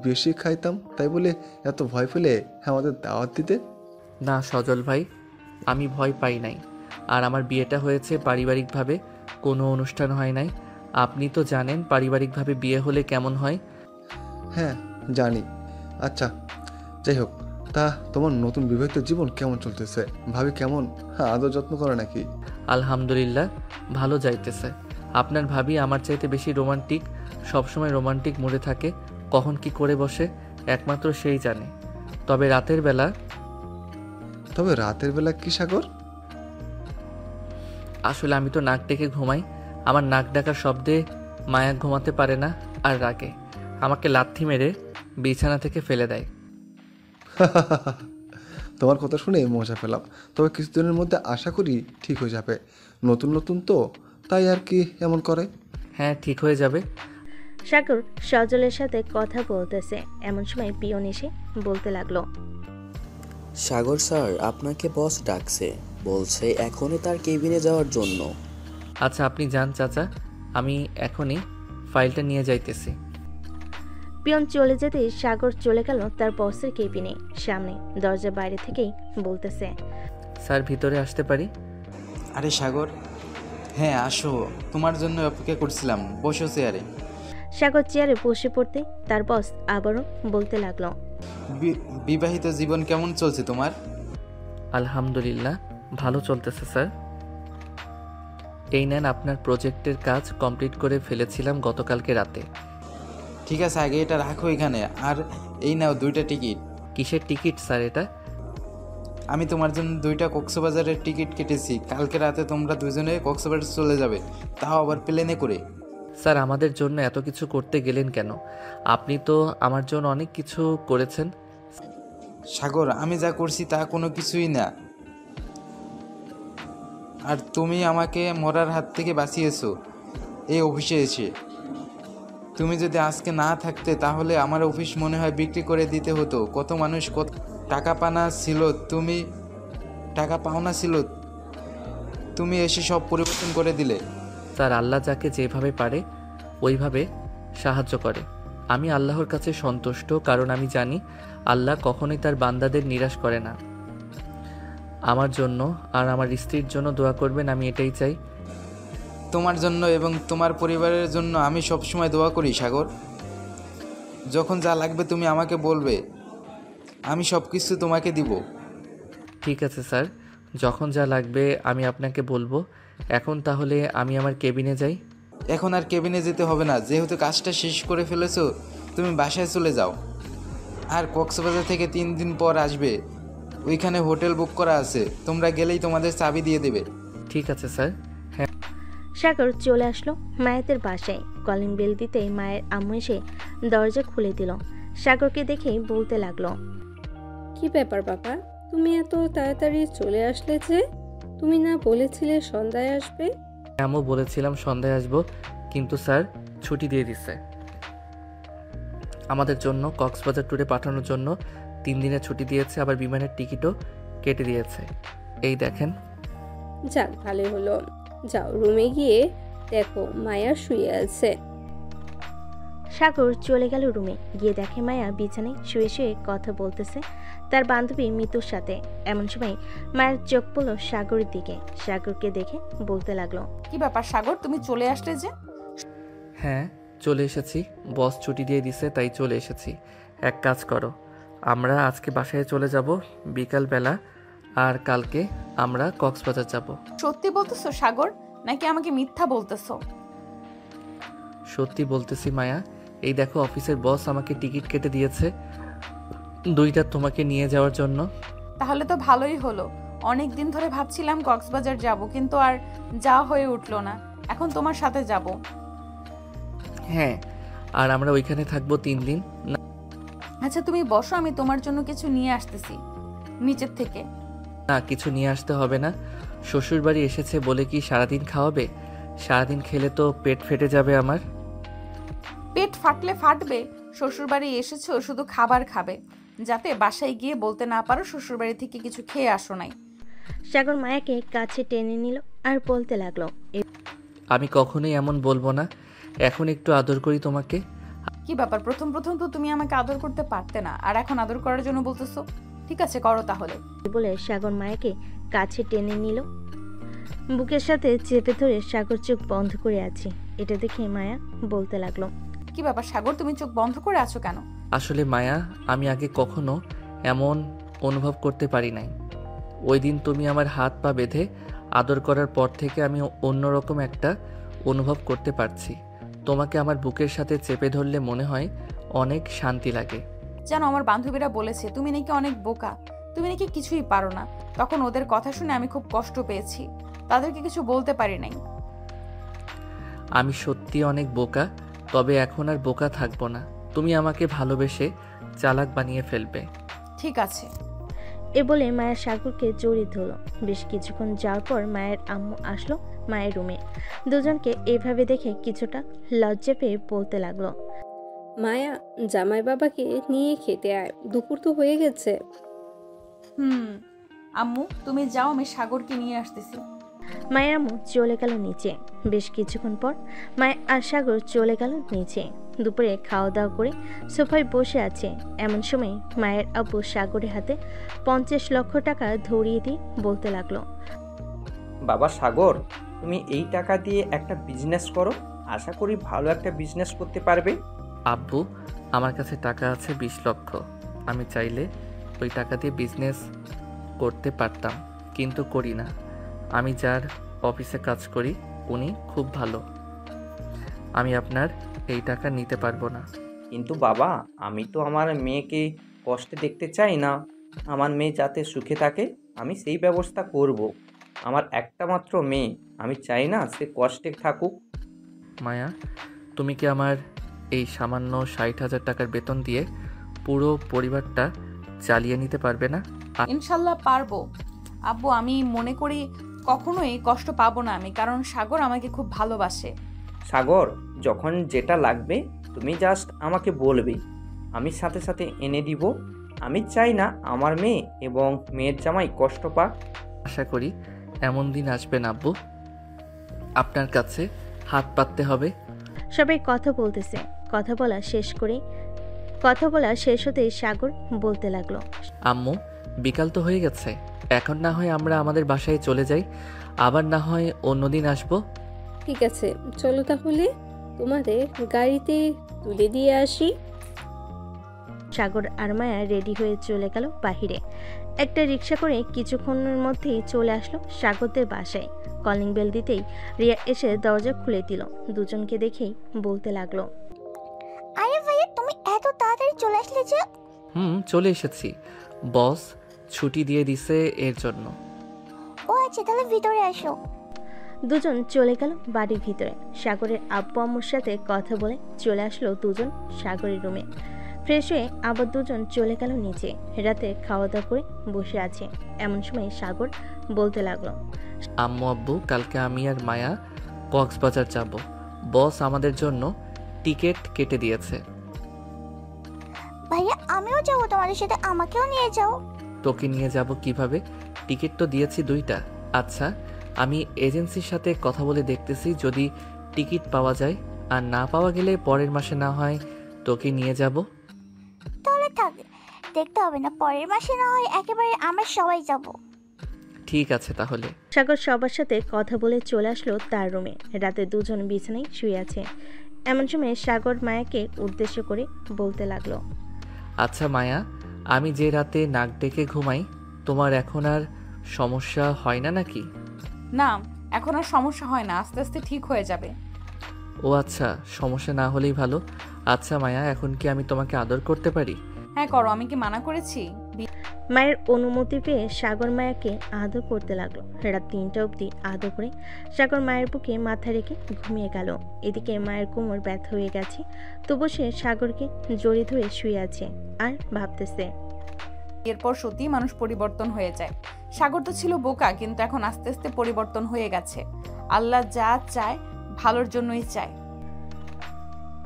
বেশি খাইতাম, তাই বলে এত ভয় পেলে আমাদের দাওয়াত দিতে? না সজল ভাই, আমি ভয় পাই নাই, আর আমার বিয়েটা হয়েছে পারিবারিকভাবে, কোনো অনুষ্ঠান হয় নাই। আপনি তো জানেন পারিবারিকভাবে বিয়ে হলে কেমন হয়। হ্যাঁ জানি। আচ্ছা যাই হোক, তা তোমার নতুন বিবাহিত জীবন কেমন চলতেছে? ভাবি কেমন আদর যত্ন করে নাকি? আলহামদুলিল্লাহ, ভালো যাইতেছে। আপনার ভাবি আমার চাইতে বেশি রোমান্টিক, সবসময় রোমান্টিক মোডে থাকে। কখন কি করে বসে একমাত্র সেই জানে। তবে রাতের বেলা কি সাগর? আসলে আমি তো নাক ডেকে ঘুমাই। আমার নাক ডাকার শব্দে মায়া ঘুমাতে পারে না, আর রাগে আমাকে লাথি মেরে বিছানা থেকে ফেলে দেয়। তোমার কথা শুনে মজা পেলাম, তবে কিছুদিনের মধ্যে আশা করি ঠিক হয়ে যাবে। নতুন নতুন তো, তাই আর কি এমন করে। হ্যাঁ, ঠিক হয়ে যাবে। সাগর সজলের সাথে কথা বলতেছে, এমন সময় পিয়ন এসে বলতে লাগলো, সাগর স্যার আপনাকে বস ডাকছে, বলছে এখনই তার কেবিনে যাওয়ার জন্য। আচ্ছা আপনি যান চাচা, আমি এখনই ফাইলটা নিয়ে যাইতেছি। পিয়ন চলে যেতে সাগর চলে গেল তার বসের কেবিনে। সামনে দরজার বাইরে থেকেই বলতেছে, স্যার ভিতরে আসতে পারি? আরে সাগর, হ্যাঁ আসো, তোমার জন্য অপেক্ষা করছিলাম, বসো চেয়ারে। সাগর চেয়ারে বসে পড়তে তার বস আবারও বলতে লাগলো, বিবাহিত জীবন কেমন চলছে তোমার? আলহামদুলিল্লাহ, ভালো চলতেছে স্যার। এই নেন আপনার প্রজেক্টের কাজ কমপ্লিট করে ফেলেছিলাম গতকালকে রাতে। ঠিক আছে, আগে এটা রাখো এখানে, আর এই নাও 2টা টিকিট। কিসের টিকিট স্যার এটা? আমি তোমার জন্য 2টা কক্সবাজারের টিকিট কেটেছি। কালকে রাতে তোমরা দুজনে কক্সবাজার চলে যাবে, তাও আবার প্লেনে করে। স্যার আমাদের জন্য এত কিছু করতে গেলেন কেন? আপনি তো আমার জন্য অনেক কিছু করেছেন। সাগর, আমি যা করছি তা কোনো কিছুই না, আর তুমি আমাকে মরার হাত থেকে বাঁচিয়েছো এই অফিসে এসে। তুমি যদি আজকে না থাকতে তাহলে আমার অফিস মনে হয় বিক্রি করে দিতে হতো। কত মানুষ কত টাকা পাওনা ছিল, তুমি এসে সব পরিবর্তন করে দিলে। স্যার আল্লাহ যাকে যেভাবে পারে ওইভাবে সাহায্য করে। আমি আল্লাহর কাছে সন্তুষ্ট, কারণ আমি জানি আল্লাহ কখনোই তার বান্দাদের নিরাশ করে না। আমার জন্য আর আমার স্ত্রীর জন্য দোয়া করবেন, আমি এটাই চাই। তোমার জন্য এবং তোমার পরিবারের জন্য আমি সবসময় দোয়া করি সাগর। যখন যা লাগবে তুমি আমাকে বলবে, আমি সব কিছু তোমাকে দিব। ঠিক আছে স্যার, যখন যা লাগবে আমি আপনাকে বলবো। এখন তাহলে আমি আমার কেবিনে যাই। এখন আর কেবিনে যেতে হবে না, যেহেতু কাজটা শেষ করে ফেলেছো তুমি বাসায় চলে যাও। আর কক্সবাজার থেকে 3 দিন পর আসবে, ওইখানে হোটেল বুক করা আছে, তোমরা গেলেই তোমাদের চাবি দিয়ে দেবে। ঠিক আছে স্যার। হ্যাঁ। সাগর চলে আসলো মায়াতের বাসায়। কলিং বেল দিতে মায়ের আম্মু এসে দরজা খুলে দিল। সাগরকে দেখে বলতে লাগলো, কি ব্যাপার বাবা, তুমি এত তাড়াতাড়ি চলে আসলে যে? তুমি না বলেছিলে সন্ধ্যায় আসবে? আমিও বলেছিলাম সন্ধ্যায় আসবো, কিন্তু স্যার ছুটি দিয়ে দিছে আমাদের জন্য। কক্সবাজার ট্যুরে পাঠানোর জন্য 3 দিনের ছুটি দিয়েছে, আবার বিমানের টিকিটও কেটে দিয়েছে। এই দেখেন। যাক ভালোই হলো, যাও রুমে গিয়ে দেখো মায়া শুয়ে আছে। সাগর চলে গেল রুমে। গিয়ে দেখে মায়া বিছানায় শুয়ে শুয়ে কথা বলতেছে তার বান্ধবী মিতুর সাথে। এমন সময় মায়ের চোখ পড়ল সাগরের দিকে। সাগরকে দেখে বলতে লাগলো, কি ব্যাপার সাগর, তুমি চলে আসলে যে? হ্যাঁ চলে এসেছি, বস ছুটি দিয়ে দিছে তাই চলে এসেছি। এক কাজ করো, আমরা আজকে বাসায় চলে যাব বিকালবেলা, আর কালকে আমরা কক্সবাজার যাব। সত্যি বলতেছো সাগর, নাকি আমাকে মিথ্যা বলতেছো? সত্যি বলতেছি মায়া। এই দেখো অফিসের বস আমাকে টিকিট কেটে দিয়েছে 2টা তোমাকে নিয়ে যাওয়ার জন্য। তাহলে তো ভালোই হলো। অনেক দিন ধরে ভাবছিলাম কক্সবাজার যাব, কিন্তু আর যাওয়া হয়ে উঠলো না। এখন তোমার সাথে যাব। হ্যাঁ, আর আমরা ওইখানে থাকবো 3 দিন। আচ্ছা তুমি বসো, আমি তোমার জন্য কিছু নিয়ে আসতেছি নিচের থেকে। না, কিছু নিয়ে আসতে হবে না। শ্বশুর বাড়ি এসেছে বলে কি সারাদিন খাওয়াবে? সারাদিন খেলে তো পেট ফেটে যাবে আমার। পেট ফাটলে ফাটবে, শ্বশুরবাড়ি এসেছো শুধু খাবার খাবে, যাতে বাসায় গিয়ে বলতে না পারো শ্বশুরবাড়ি থেকে কিছু খেয়ে আসো নাই। সাগর মায়াকে কাছে টেনে নিল আর বলতে লাগলো, আমি কখনোই এমন বলবো না। এখন একটু আদর করি তোমাকে। কি ব্যাপার, প্রথম তো তুমি আমাকে আদর করতে পারতে না, আর এখন আদর করার জন্য বলতেছো? ঠিক আছে করো তাহলে। বলে সাগর মায়াকে কাছে টেনে নিল। বুকের সাথে চেপে ধরে সাগর চোখ বন্ধ করে আছে। এটা দেখে মায়া বলতে লাগলো, কি ব্যাপার সাগর, তুমি চোখ বন্ধ করে আছো কেন? আসলে মায়া, আমি আগে কখনো এমন অনুভব করতে পারি নাই। ওই দিন তুমি আমার হাত পা বেঁধে আদর করার পর থেকে আমি অন্যরকম একটা অনুভব করতে পারছি। তোমাকে আমার বুকের সাথে চেপে ধরলে মনে হয় অনেক শান্তি লাগে। জানো, আমার বান্ধবীরা বলেছে তুমি নাকি অনেক বোকা, তুমি নাকি কিছুই পারো না। তখন ওদের কথা শুনে আমি খুব কষ্ট পেয়েছি, তাদেরকে কিছু বলতে পারি নাই। আমি সত্যি অনেক বোকা, তবে এখন আর বোকা থাকবো না। তুমি আমাকে ভালোবেসে চালাক বানিয়ে ফেলবে। ঠিক আছে। এ বলে মায়া সাগরকে জড়িয়ে ধরল। বেশ কিছুক্ষণ যাওয়ার পর মায়ের আম্মু আসলো মায়ের রুমে। দুজনকে এভাবে দেখে কিছুটা লজ্জা পেয়ে বলতে লাগলো, মায়া, জামাই বাবাকে নিয়ে খেতে আয়, দুপুর তো হয়ে গেছে। আম্মু তুমি যাও, আমি সাগরকে নিয়ে আসতেছি। মায়ের আম্মু চলে গেল নিচে। বেশ কিছুক্ষণ পর মায়া আর সাগর চলে গেল নিচে। দুপুরে খাওয়া দাওয়া করে সোফায় বসে আছে। এমন সময় মায়ের আব্বু সাগরের হাতে 50 লক্ষ টাকা ধরিয়ে দিয়ে বলতে লাগলো, বাবা সাগর, তুমি এই টাকা দিয়ে একটা বিজনেস করো, আশা করি ভালো একটা বিজনেস করতে পারবে। আব্বু, আমার কাছে টাকা আছে 20 লক্ষ। আমি চাইলে ওই টাকা দিয়ে বিজনেস করতে পারতাম, কিন্তু করি না। আমি যার অফিসে কাজ করি উনি খুব ভালো। আমি আপনার এই টাকা নিতে পারবো না। কিন্তু বাবা, আমি তো আমার মেয়েকে কষ্টে দেখতে চাই না। আমার মেয়ে যাতে সুখে থাকে আমি সেই ব্যবস্থা করব। আমার একটা মাত্র মেয়ে, আমি চাই না সে কষ্টে থাকুক। মায়া, তুমি কি আমার এই সামান্য 60,000 টাকার বেতন দিয়ে পুরো পরিবারটা চালিয়ে নিতে পারবে না? ইনশাল্লাহ পারবো আব্বু। আমি মনে করি কখনোই কষ্ট পাবো না আমি, কারণ সাগর আমাকে খুব ভালোবাসে। সাগর, যখন যেটা লাগবে তুমি জাস্ট আমাকে বলবে, আমি সাথে সাথে এনে দিব। আমি চাই না আমার মেয়ে এবং মেয়ের জামাই কষ্ট পাক। আশা করি এমন দিন আসবে না আব্বু, আপনার কাছে হাত পাততে হবে। সবাই কথা বলতেছে। কথা বলা শেষ হতেই সাগর বলতে লাগলো, আম্মু, বিকাল তো হয়ে গেছে, এখন না হয় আমরা আমাদের বাসায় চলে যাই, আবার না হয় অন্যদিন আসবো। ঠিক আছে, চলো তাহলে তোমাদের গাড়িতে তুলে দিয়ে আসি। সাগর আর মায়া রেডি হয়ে চলে গেল বাহিরে। একটা রিক্সা করে কিছুক্ষণের মধ্যেই চলে আসলো সাগরদের বাসায়। কলিং বেল দিতেই রিয়া এসে দরজা খুলে দিল। দুজনকে দেখেই বলতে লাগলো, আরে ভাইয়া, তুমি এত তাড়াতাড়ি চলে আসলে যে? চলে এসেছি, বস ছুটি দিয়ে দিছে এর জন্য। ও আচ্ছা, তাহলে ভিতরে আসো। দুজন চলে গেল বাড়ির ভিতরে। সাগরের আব্বু আম্মুর সাথে কথা বলে চলে আসলো দুজন সাগরের রুমে। ফ্রেশ হয়ে আবার দুজন চলে গেল নিচে। রাতে খাওয়া দাওয়া করে বসে আছে। এমন সময় সাগর বলতে লাগলো, আম্মু আব্বু, কালকে আমি আর মায়া কক্সবাজার যাব। বস আমাদের জন্য টিকিট কেটে দিয়েছে। ভাইয়া, আমিও যাবো তোমাদের সাথে, আমাকেও নিয়ে যাও। তোকে নিয়ে যাব কিভাবে? টিকিট তো দিয়েছি 2টা। আচ্ছা, আমি এজেন্সির সাথে কথা বলে দেখতেছি, যদি টিকিট পাওয়া যায়, আর না পাওয়া গেলে পরের মাসে না হয় তোকে নিয়ে যাব। তাহলে থাক, দেখতে হবে না, পরের মাসে না হয় একেবারে আমরা সবাই যাব। ঠিক আছে তাহলে। সাগর সবার সাথে কথা বলে চলে আসলো তার রুমে। রাতে দুজন বিছানায় শুয়ে আছে। এমন সময় সাগর মায়াকে উদ্দেশ্য করে বলতে লাগলো, আচ্ছা মায়া, আমি যে রাতে নাক ডেকে ঘুমাই, তোমার এখন আর সমস্যা হয় না নাকি? না, এখন আর সমস্যা হয় না, আস্তে আস্তে ঠিক হয়ে যাবে। ও আচ্ছা, সমস্যা না হলেই ভালো। আচ্ছা মায়া, এখন কি আমি তোমাকে আদর করতে পারি? হ্যাঁ করো, আমি কি মানা করেছি? মায়ের অনুমতি পেয়ে সাগর মায়াকে আদর করতে লাগলো। রাত 3টা অবধি আদর করে সাগর মায়ের বুকে মাথা রেখে ঘুমিয়ে গেল। এদিকে মায়ের কোমর ব্যথা হয়ে গেছে, তবু সে সাগরকে জড়িয়ে ধরে শুয়ে আছে আর ভাবতেছে। এরপর সত্যি মানুষ পরিবর্তন হয়ে যায়। সাগর তো ছিল বোকা, কিন্তু এখন আস্তে আস্তে পরিবর্তন হয়ে গেছে। আল্লাহ যা চায় ভালোর জন্যই চায়।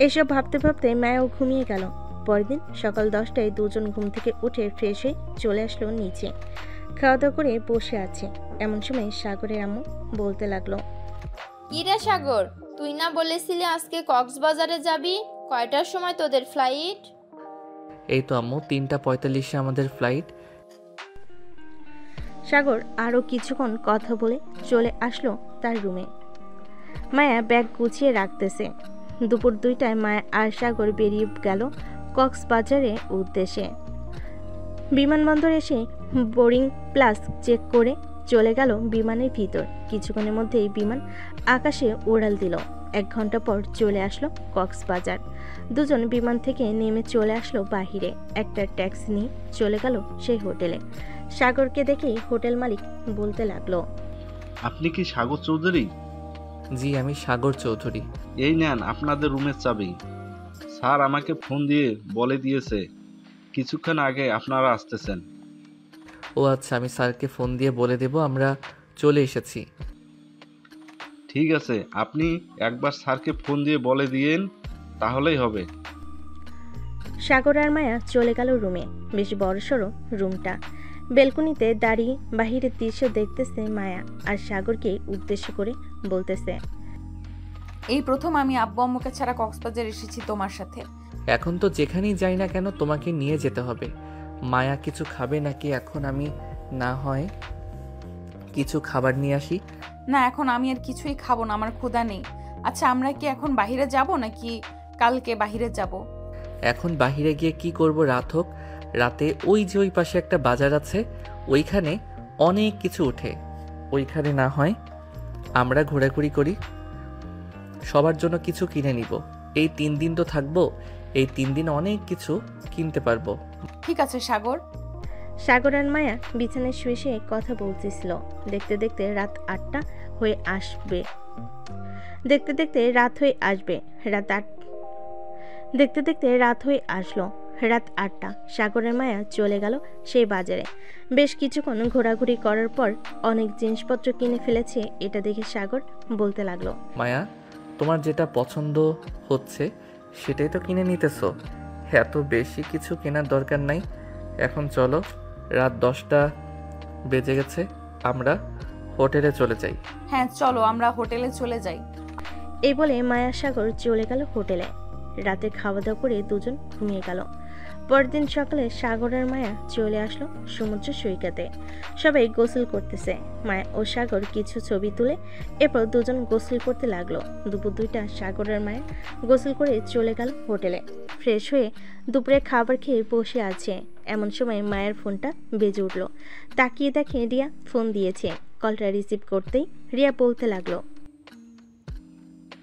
এসব ভাবতে ভাবতে মায়াও ঘুমিয়ে গেল। পরের দিন সকাল 10টায় দুজন ঘুম থেকে উঠে ফ্রেশ হয়ে চলে আসলো নিচে। খাওয়া দাওয়া করে বসে আছে। এমন সময় সাগরের আম্মু বলতে লাগলো, কি রে সাগর, তুই না বলেছিলি আজকে কক্সবাজারে যাবি? কয়টার সময় তোদের ফ্লাইট? এই তো আম্মু, 3:45-এ আমাদের ফ্লাইট। সাগর আরও কিছুক্ষণ কথা বলে চলে আসলো তার রুমে। মায়া ব্যাগ গুছিয়ে রাখতেছে। দুপুর 2টায় মায়া আর সাগর বেরিয়ে গেল কক্সবাজারের উদ্দেশ্যে। বিমানবন্দর এসে বোর্ডিং প্লাস চেক করে চলে গেল বিমানের ভিতর। কিছুক্ষণের মধ্যেই বিমান আকাশে উড়াল দিল। 1 ঘন্টা পর চলে আসলো কক্সবাজার। দুজন বিমান থেকে নেমে চলে আসলো বাহিরে। একটা ট্যাক্সি নিয়ে চলে গেল সেই হোটেলে। সাগরকে দেখেই হোটেল মালিক বলতে লাগলো, আপনি কি সাগর চৌধুরী? জি, আমি সাগর চৌধুরী। এই নেন আপনাদের রুমের চাবি। স্যার আমাকে ফোন দিয়ে বলে দিয়েছে কিছুক্ষণ আগে আপনারা আসতেছেন। ও আচ্ছা, আমি স্যারকে ফোন দিয়ে বলে দেব আমরা চলে এসেছি। ঠিক আছে, আপনি একবার স্যারকে ফোন দিয়ে বলে দিয়েন, তাহলেই হবে। সাগর আর মায়া চলে গেল রুমে। বেশ বড়সড় রুমটা। বেলকনিতে দাঁড়িয়ে বাহিরের দৃশ্য দেখতেছে মায়া, আর সাগরকে উদ্দেশ্য করে বলতেছে, এই প্রথম আমি আব্বু আম্মুকে ছাড়া কক্সবাজার এসেছি তোমার সাথে। এখন তো যেখানেই যাই না কেন তোমাকে নিয়ে যেতে হবে। মায়া কিছু খাবে নাকি? এখন আমি না হয় কিছু খাবার নিয়ে আসি। না, এখন আমি আর কিছুই খাবো না, আমার ক্ষুধা নেই। আচ্ছা, আমরা কি এখন বাইরে যাব নাকি কালকে বাইরে যাব? এখন বাহিরে গিয়ে কি করব? রাত হোক। রাতে ওই যে ওই পাশে একটা বাজার আছে, ওইখানে অনেক কিছু ওঠে। ওইখানে না হয় আমরা ঘোরাঘুরি করি, সবার জন্য কিছু কিনে নিব। এই 3 দিন তো থাকবো, এই 3 দিন অনেক কিছু কিনতে পারবো। ঠিক আছে সাগর। সাগর আর মায়া বিছানায় শুয়ে শুয়ে কথা বলতেছিল। দেখতে দেখতে রাত 8টা হয়ে আসবে। দেখতে দেখতে রাত হয়ে আসলো রাত 8টা। সাগরের মায়া চলে গেল সেই বাজারে। বেশ কিছুক্ষণ ঘোরাঘুরি করার পর অনেক জিনিসপত্র কিনে ফেলেছে। এটা দেখে সাগর বলতে লাগলো, মায়া, তোমার যেটা পছন্দ হচ্ছে সেটাই তো কিনে নিতেছো। এত বেশি কিছু কেনার দরকার নাই। এখন চলো, রাত 10টা বেজে গেছে, আমরা হোটেলে চলে যাই। হ্যাঁ চলো, আমরা হোটেলে চলে যাই। এই বলে মায়া সাগর চলে গেল হোটেলে। রাতে খাওয়া দাওয়া করে দুজন ঘুমিয়ে গেল। পরদিন সকালে সাগর আর মায়া চলে আসলো সমুদ্র সৈকতে। সবাই গোসল করতেছে। মায়া ও সাগর কিছু ছবি তুলে এরপর দুজন গোসল করতে লাগলো। দুপুর 2টা সাগর আর মায়া গোসল করে চলে গেল হোটেলে। ফ্রেশ হয়ে দুপুরে খাবার খেয়ে বসে আছে। এমন সময় মায়ের ফোনটা বেজে উঠলো। তাকিয়ে দেখে রিয়া ফোন দিয়েছে। কলটা রিসিভ করতেই রিয়া বলতে লাগলো,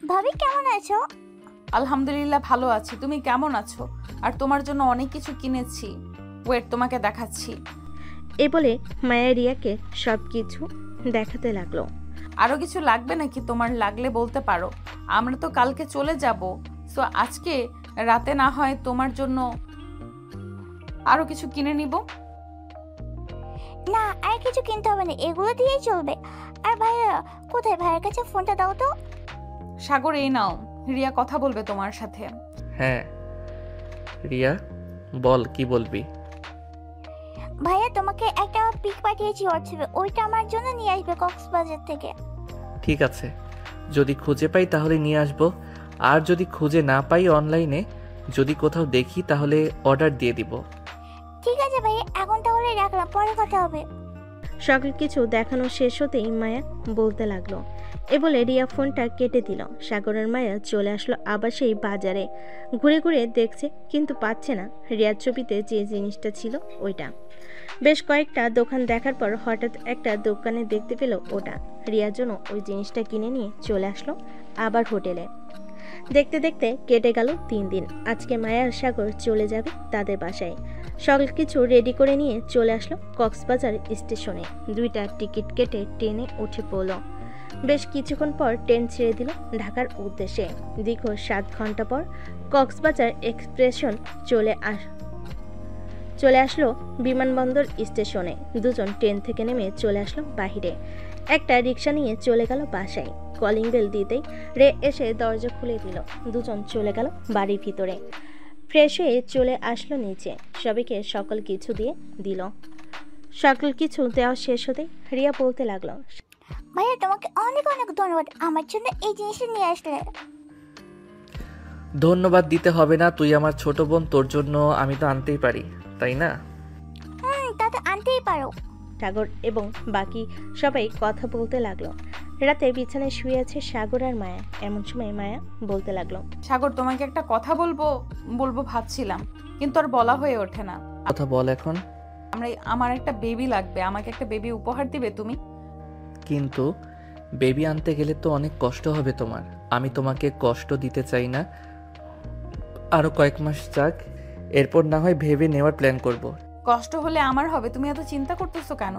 ভাবি কেমন আছো? আলহামদুলিল্লাহ ভালো আছি, তুমি কেমন আছো? আর তোমার জন্য অনেক কিছু কিনেছি, ওয়েট তোমাকে দেখাচ্ছি। এ বলে মায়া রিয়াকে সব কিছু দেখাতে লাগলো। আরো কিছু লাগবে নাকি? তোমার লাগলে বলতে পারো, আমরা তো কালকে চলে যাব। সো আজকে রাতে না হয় তোমার জন্য আরো কিছু কিনে নিব। না, আর কিছু কিনতে হবে না, এগুলো দিয়েই চলবে। আর ভাইয়া কোথায়? ভাইয়ের কাছে ফোনটা দাও তো। সাগর, এই নাও, রিয়া কথা বলবে তোমার সাথে। হ্যাঁ রিয়া, বল কি বলবি? ভাইয়া তোমাকে একটা পিক পাঠিয়েছি হোয়াটসঅ্যাপে, ওইটা আমার জন্য নিয়ে আসবে কক্সবাজার থেকে। ঠিক আছে, যদি খুঁজে পাই তাহলে নিয়ে আসবো। আর যদি খুঁজে না পাই অনলাইনে যদি কোথাও দেখি তাহলে অর্ডার দিয়ে দিব। ঠিক আছে ভাইয়া, এখন তাহলে রাখলাম, পরে কথা হবে। সকল কিছু দেখানো শেষ হতেই মায়া বলতে লাগলো। এ বলে রিয়া ফোনটা কেটে দিল। সাগরের মায়া চলে আসলো আবার সেই বাজারে। ঘুরে ঘুরে দেখছে কিন্তু পাচ্ছে না রিয়ার ছবিতে যে জিনিসটা ছিল ওইটা। বেশ কয়েকটা দোকান দেখার পর হঠাৎ একটা দোকানে দেখতে পেল ওটা। রিয়ার জন্য ওই জিনিসটা কিনে নিয়ে চলে আসলো আবার হোটেলে। দেখতে দেখতে কেটে গেল 3 দিন। আজকে মায়া আর সাগর চলে যাবে তাদের বাসায়। সকল কিছু রেডি করে নিয়ে চলে আসলো কক্সবাজার স্টেশনে। 2টা টিকিট কেটে ট্রেনে উঠে পড়ল। বেশ কিছুক্ষণ পর ট্রেন ছেড়ে দিল ঢাকার উদ্দেশ্যে। দীর্ঘ 7 ঘন্টা পর কক্সবাজার এক্সপ্রেশন চলে আসলো বিমানবন্দর স্টেশনে। দুজন ট্রেন থেকে নেমে চলে আসলো বাহিরে। একটা রিক্সা নিয়ে চলে গেল বাসায়। কলিং বেল দিতেই রে এসে দরজা খুলে দিল। দুজন চলে গেল বাড়ির ভিতরে। ফ্রেশ হয়ে চলে আসলো নিচে। সবাইকে সকল কিছু দিয়ে দিল। সকল কিছু দেওয়া শেষ হতে রিয়া বলতে লাগলো, ভাইয়া তোমাকে অনেক অনেক ধন্যবাদ, আমার জন্য এই জিনিসটা নিয়ে আসলে। ধন্যবাদ দিতে হবে না, তুই আমার ছোট বোন, তোর জন্য আমি তো আনতেই পারি, তাই না? তা তো আনতেই পারো। সাগর এবং বাকি সবাই কথা বলতে লাগলো। রাতে বিছানায় শুয়ে আছে সাগর আর মায়া। এমন সময় মায়া বলতে লাগলো, সাগর তোমাকে একটা কথা বলবো ভাবছিলাম, কিন্তু আর বলা হয়ে ওঠে না। কথা বল এখন। আমার একটা বেবি লাগবে, আমাকে একটা বেবি উপহার দিবে তুমি? কিন্তু বেবি আনতে গেলে তো অনেক কষ্ট হবে তোমার। আমি তোমাকে কষ্ট দিতে চাই না। আরো কয়েক মাস যাক, এরপর না হয় ভেবে নেওয়ার প্ল্যান করব। কষ্ট হলে আমার হবে, তুমি এত চিন্তা করতেছো কেন?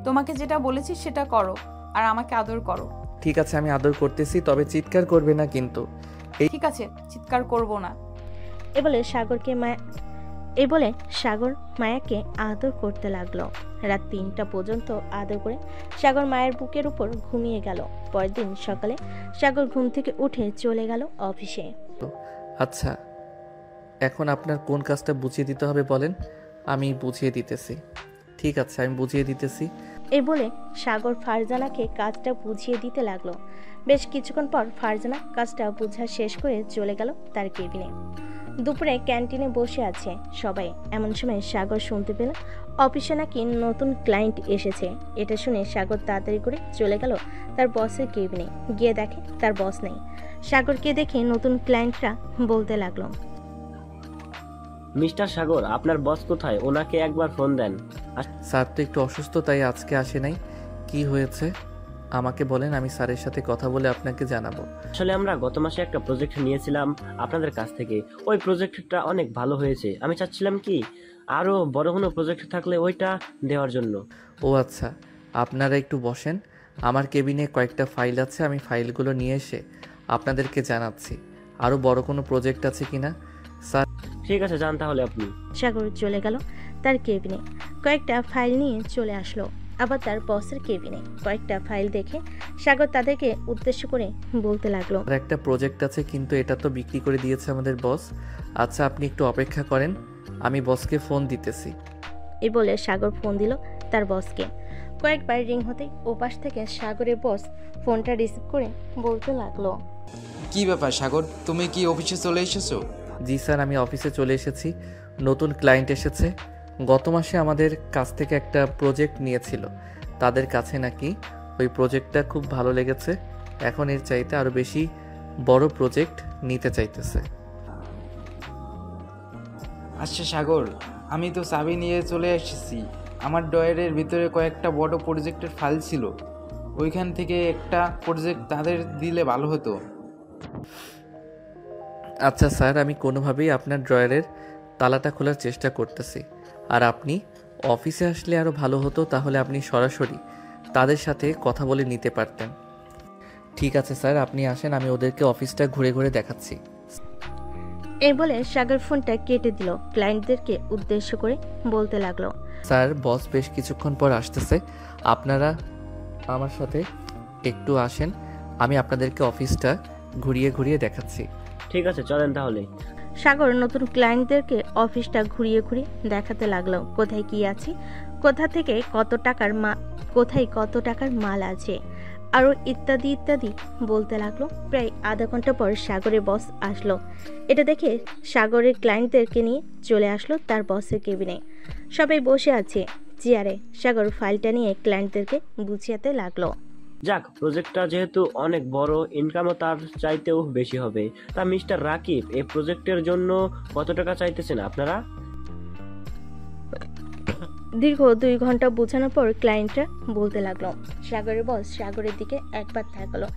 তোমাকে যেটা বলেছি সেটা করো আর আমাকে আদর করো। ঠিক আছে, আমি আদর করতেছি, তবে চিৎকার করবে না কিন্তু। ঠিক আছে, চিৎকার করব না। এ বলে সাগর মায়াকে আদর করতে লাগলো। রাত 3টা পর্যন্ত আদর করে সাগর মায়ের বুকের উপর ঘুমিয়ে গেল। পরের দিন সকালে সাগর ঘুম থেকে উঠে চলে গেল অফিসে। আচ্ছা, এখন আপনার কোন কাজটা বুঝিয়ে দিতে হবে বলেন, আমি বুঝিয়ে দিতেছি। ঠিক আছে, আমি বুঝিয়ে দিতেছি। এই বলে সাগর ফারজানাকে কাজটা বুঝিয়ে দিতে লাগলো। বেশ কিছুক্ষণ পর ফারজানা কাজটা বোঝা শেষ করে চলে গেল তার কেবিনে। দুপুরে ক্যান্টিনে বসে আছে সবাই। এমন সময় সাগর শুনতে পেল অফিসে নাকি নতুন ক্লায়েন্ট এসেছে। এটা শুনে সাগর তাড়াতাড়ি করে চলে গেল তার বসের কেবিনে। গিয়ে দেখে তার বস নেই। সাগরকে দেখে নতুন ক্লায়েন্টরা বলতে লাগলো, মিস্টার সাগর, আপনার বস কোথায়? ওনাকে একবার ফোন দেন। স্যার তো একটু অসুস্থ, তাই আজকে আসে নাই। কি হয়েছে আমাকে বলেন, আমি স্যারের সাথে কথা বলে আপনাকে জানাবো। আসলে আমরা গত মাসে একটা প্রজেক্ট নিয়েছিলাম আপনাদের কাছ থেকে। ওই প্রজেক্টটা অনেক ভালো হয়েছে। আমি চাচ্ছিলাম কি আরো বড় কোনো প্রজেক্ট থাকলে ওইটা দেওয়ার জন্য। ও আচ্ছা, আপনারা একটু বসেন। আমার কেবিনে কয়েকটা ফাইল আছে, আমি ফাইলগুলো নিয়ে এসে আপনাদেরকে জানাচ্ছি আরো বড় কোনো প্রজেক্ট আছে কিনা। স্যার ঠিক আছে, যান তাহলে আপনি। সাগর চলে গেল তার কেবিনে। কয়েকটা ফাইল নিয়ে চলে আসলো আবার তার বসের কেবিনে। কয়েকটা ফাইল দেখে সাগর তাদেরকে উদ্দেশ্য করে বলতে লাগলো, আর একটা প্রজেক্ট আছে, কিন্তু এটা তো বিক্রি করে দিয়েছে আমাদের বস। আচ্ছা, আপনি একটু অপেক্ষা করেন, আমি বসকে ফোন দিতেছি। এই বলে সাগর ফোন দিল তার বসকে। কয়েকবার রিং হতেই ওপাশ থেকে সাগরের বস ফোনটা রিসিভ করে বলতে লাগলো, কি ব্যাপার সাগর, তুমি কি অফিসে চলে এসেছো? জি স্যার, আমি অফিসে চলে এসেছি। নতুন ক্লায়েন্ট এসেছে। গত মাসে আমাদের কাছ থেকে একটা প্রজেক্ট নিয়েছিল। তাদের কাছে নাকি ওই প্রজেক্টটা খুব ভালো লেগেছে। এখন এর চাইতে আরও বেশি বড় প্রজেক্ট নিতে চাইতেছে। আচ্ছা সাগর, আমি তো চাবি নিয়ে চলে এসেছি। আমার ড্রয়ারের ভিতরে কয়েকটা বড় প্রজেক্টের ফাইল ছিল। ওইখান থেকে একটা প্রজেক্ট তাদের দিলে ভালো হতো। আচ্ছা স্যার, আমি কোনোভাবেই আপনার ড্রয়ারের তালাটা খোলার চেষ্টা করতেছি। আর আপনি অফিসে আসলে আরও ভালো হতো, তাহলে আপনি সরাসরি তাদের সাথে কথা বলে নিতে পারতেন। ঠিক আছে স্যার, আপনি আসেন, আমি ওদেরকে অফিসটা ঘুরে ঘুরে দেখাচ্ছি। এই বলে সাগর ফোনটা কেটে দিল। ক্লায়েন্টদেরকে উদ্দেশ্য করে বলতে লাগলো, স্যার, বস বেশ কিছুক্ষণ পর আসতেছে। আপনারা আমার সাথে একটু আসেন, আমি আপনাদেরকে অফিসটা ঘুরিয়ে ঘুরিয়ে দেখাচ্ছি। ঠিক আছে, চলেন তাহলে। সাগর নতুন ক্লায়েন্টদেরকে অফিসটা ঘুরিয়ে ঘুরিয়ে দেখাতে লাগলো। কোথায় কি আছে, কোথায় কত টাকার মাল আছে, আরও ইত্যাদি ইত্যাদি বলতে লাগলো। প্রায় আধা ঘন্টা পর সাগরের বস আসলো। এটা দেখে সাগরের ক্লায়েন্টদেরকে নিয়ে চলে আসলো তার বসের কেবিনে। সবাই বসে আছে চেয়ারে। সাগর ফাইলটা নিয়ে ক্লায়েন্টদেরকে বুঝিয়াতে লাগলো। যাক, প্রজেক্টটা যেহেতু অনেক বড়, ইনকামও তার চাইতেও বেশি হবে। তা মিস্টার রাকিব, এই প্রজেক্টের জন্য কত টাকা চাইতেছেন আপনারা? দীর্ঘ 2 ঘন্টা বোঝানোর পর ক্লায়েন্টরা বলতে লাগলো। সাগরের বস সাগরের দিকে একবার তাকালো।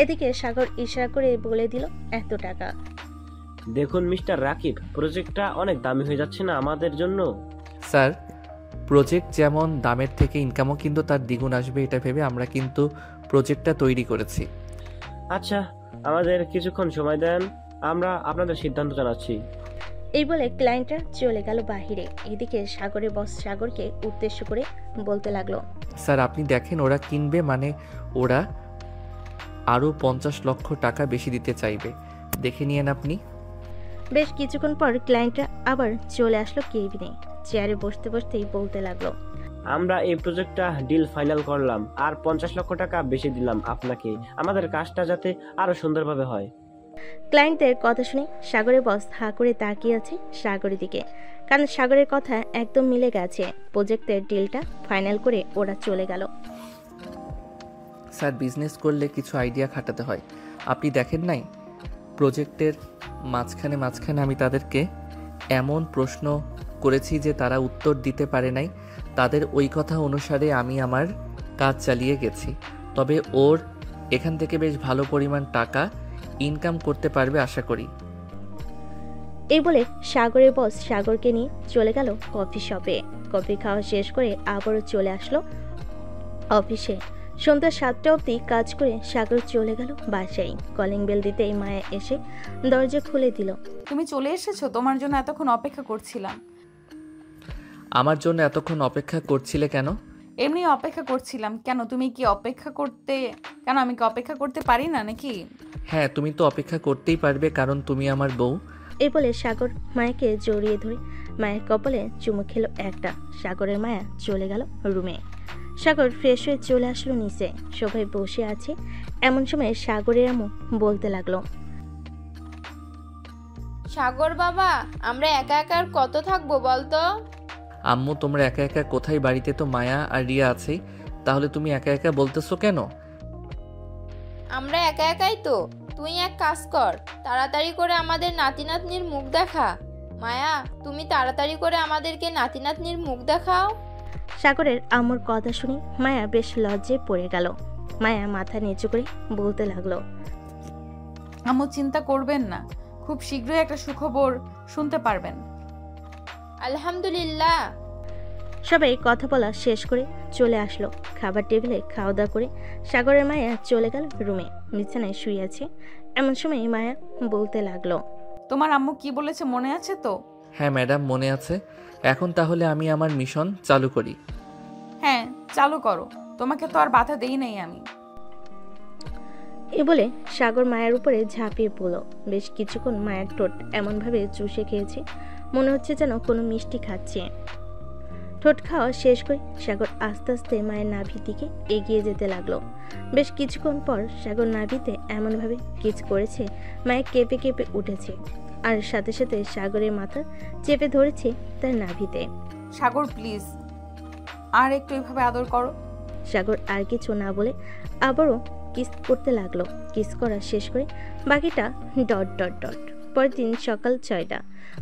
এদিকে সাগর ইশারা করে বলে দিল, এত টাকা। দেখুন মিস্টার রাকিব, প্রজেক্টটা অনেক দামি হয়ে যাচ্ছে না আমাদের জন্য? স্যার, প্রজেক্ট যেমন দামের থেকে ইনকামও কিন্তু তার দ্বিগুণ আসবে, এটা ভেবে আমরা কিন্তু প্রজেক্টটা তৈরি করেছি। আচ্ছা, আমাদের কিছুক্ষণ সময় দেন, আমরা আপনাদের সিদ্ধান্ত জানাচ্ছি। এই বলে ক্লায়েন্টরা চলে গেল বাহিরে। এদিকে সাগরের বস সাগরকে উদ্দেশ্য করে বলতে লাগলো, স্যার, আপনি দেখেন, ওরা কিনবে মানে ওরা আরও 50 লক্ষ টাকা বেশি দিতে চাইবে, দেখে নিয়েন আপনি। বেশ কিছুক্ষণ পর ক্লায়েন্টরা আবার চলে আসলো কেবিনে। চেয়ারে বসতে বসতেই বলতে লাগলো, আমরা এই প্রজেক্টটা ডিল ফাইনাল করলাম, আর 50 লক্ষ টাকা বেশি দিলাম আপনাকে, আমাদের কাজটা যাতে আরো সুন্দরভাবে হয়। ক্লায়েন্টদের কথা শুনে সাগরের বস হাঁ করে তাকিয়ে আছে সাগরের দিকে, কারণ সাগরের কথা একদম মিলে গেছে। প্রজেক্টের ডিলটা ফাইনাল করে ওরা চলে গেল। স্যার, বিজনেস করলে কিছু আইডিয়া খাটাতে হয়, আপনি দেখেন নাই? প্রজেক্টের মাঝখানে আমি তাদেরকে এমন প্রশ্ন করেছি যে তারা উত্তর দিতে পারে নাই। তাদের ওই কথা অনুসারে আমি আমার কাজ চালিয়ে গেছি। তবে ওর এখান থেকে বেশ ভালো পরিমাণ টাকা ইনকাম করতে পারবে আশা করি। এই বলে সাগরের বস সাগরকে নিয়ে চলে গেল কফি শপে। কফি খাওয়া শেষ করে আবারও চলে আসলো অফিসে। সন্ধ্যা 7টা অবধি কাজ করে সাগর চলে গেল বাসায়। কলিং বেল দিতেই মায়া এসে দরজা খুলে দিল। তুমি চলে এসেছো? তোমার জন্য এতক্ষণ অপেক্ষা করছিলাম। আমার জন্য এতক্ষণ অপেক্ষা করছিলে কেন? এমনি অপেক্ষা করছিলাম। কেন, তুমি কি অপেক্ষা করতে? কেন, আমি কি অপেক্ষা করতে পারি না নাকি? হ্যাঁ, তুমি তো অপেক্ষা করতেই পারবে, কারণ তুমি আমার বউ। এই বলে সাগর মায়াকে জড়িয়ে ধরে মায়ের কপালে চুমু খেলো একটা। সাগরের মায়া চলে গেল রুমে। সাগর ফ্রেশ হয়ে চলে আসলো নিচে। সবাই বসে আছে, এমন সময় সাগরের আম্মু বলতে লাগলো, সাগর বাবা, আমরা একা একা আর কত থাকবো বলতো? আম্মু, তোমরা একা একা কোথায়? বাড়িতে তো মায়া আর রিয়া আছেই, তাহলে তুমি একা একা বলতেছো কেন? আমরা একা একাই তো। তুই এক কাজ কর, তাড়াতাড়ি করে আমাদের নাতি নাতনির মুখ দেখা। মায়া, তুমি তাড়াতাড়ি করে আমাদেরকে নাতি নাতনির মুখ দেখাও। সাগরের আম্মুর কথা শুনে মায়া বেশ লজ্জায় পড়ে গেল। মায়া মাথা নিচু করে বলতে লাগলো, আম্মু চিন্তা করবেন না, খুব শীঘ্রই একটা সুখবর শুনতে পারবেন। আলহামদুলিল্লাহ। সবাই কথা বলা শেষ করে চলে আসলো খাবার টেবিলে। খাওয়া দাওয়া করে সাগরের মায়া চলে গেল রুমে। বিছানায় শুয়ে আছে, এমন সময় মায়া বলতে লাগলো, তোমার আম্মু কি বলেছে মনে আছে তো? হ্যাঁ ম্যাডাম, মনে আছে। এখন তাহলে আমি আমার মিশন চালু করি। হ্যাঁ, চালু করো, তোমাকে তো আর বাধা দেই নাই আমি। এ বলে সাগর মায়ের উপরে ঝাঁপিয়ে পড়ল। বেশ কিছুক্ষণ মায়ের ঠোঁট এমনভাবে চুষে খেয়েছে, মনে হচ্ছে যেন কোনো মিষ্টি খাচ্ছে। ঠোঁট খাওয়া শেষ করে সাগর আস্তে আস্তে মায়ের নাভির দিকে এগিয়ে যেতে লাগলো। বেশ কিছুক্ষণ পর সাগর নাভিতে এমনভাবে কিস করেছে, মায়ের কেঁপে কেঁপে উঠেছে, আর সাথে সাথে সাগরের মাথা চেপে ধরেছে তার নাভিতে। সাগর প্লিজ, আর একটু এভাবে আদর করো। সাগর আর কিছু না বলে আবারও কিস করতে লাগলো। কিস করা শেষ করে বাকিটা ডট ডট ডট। পরের দিন সকাল 6টা।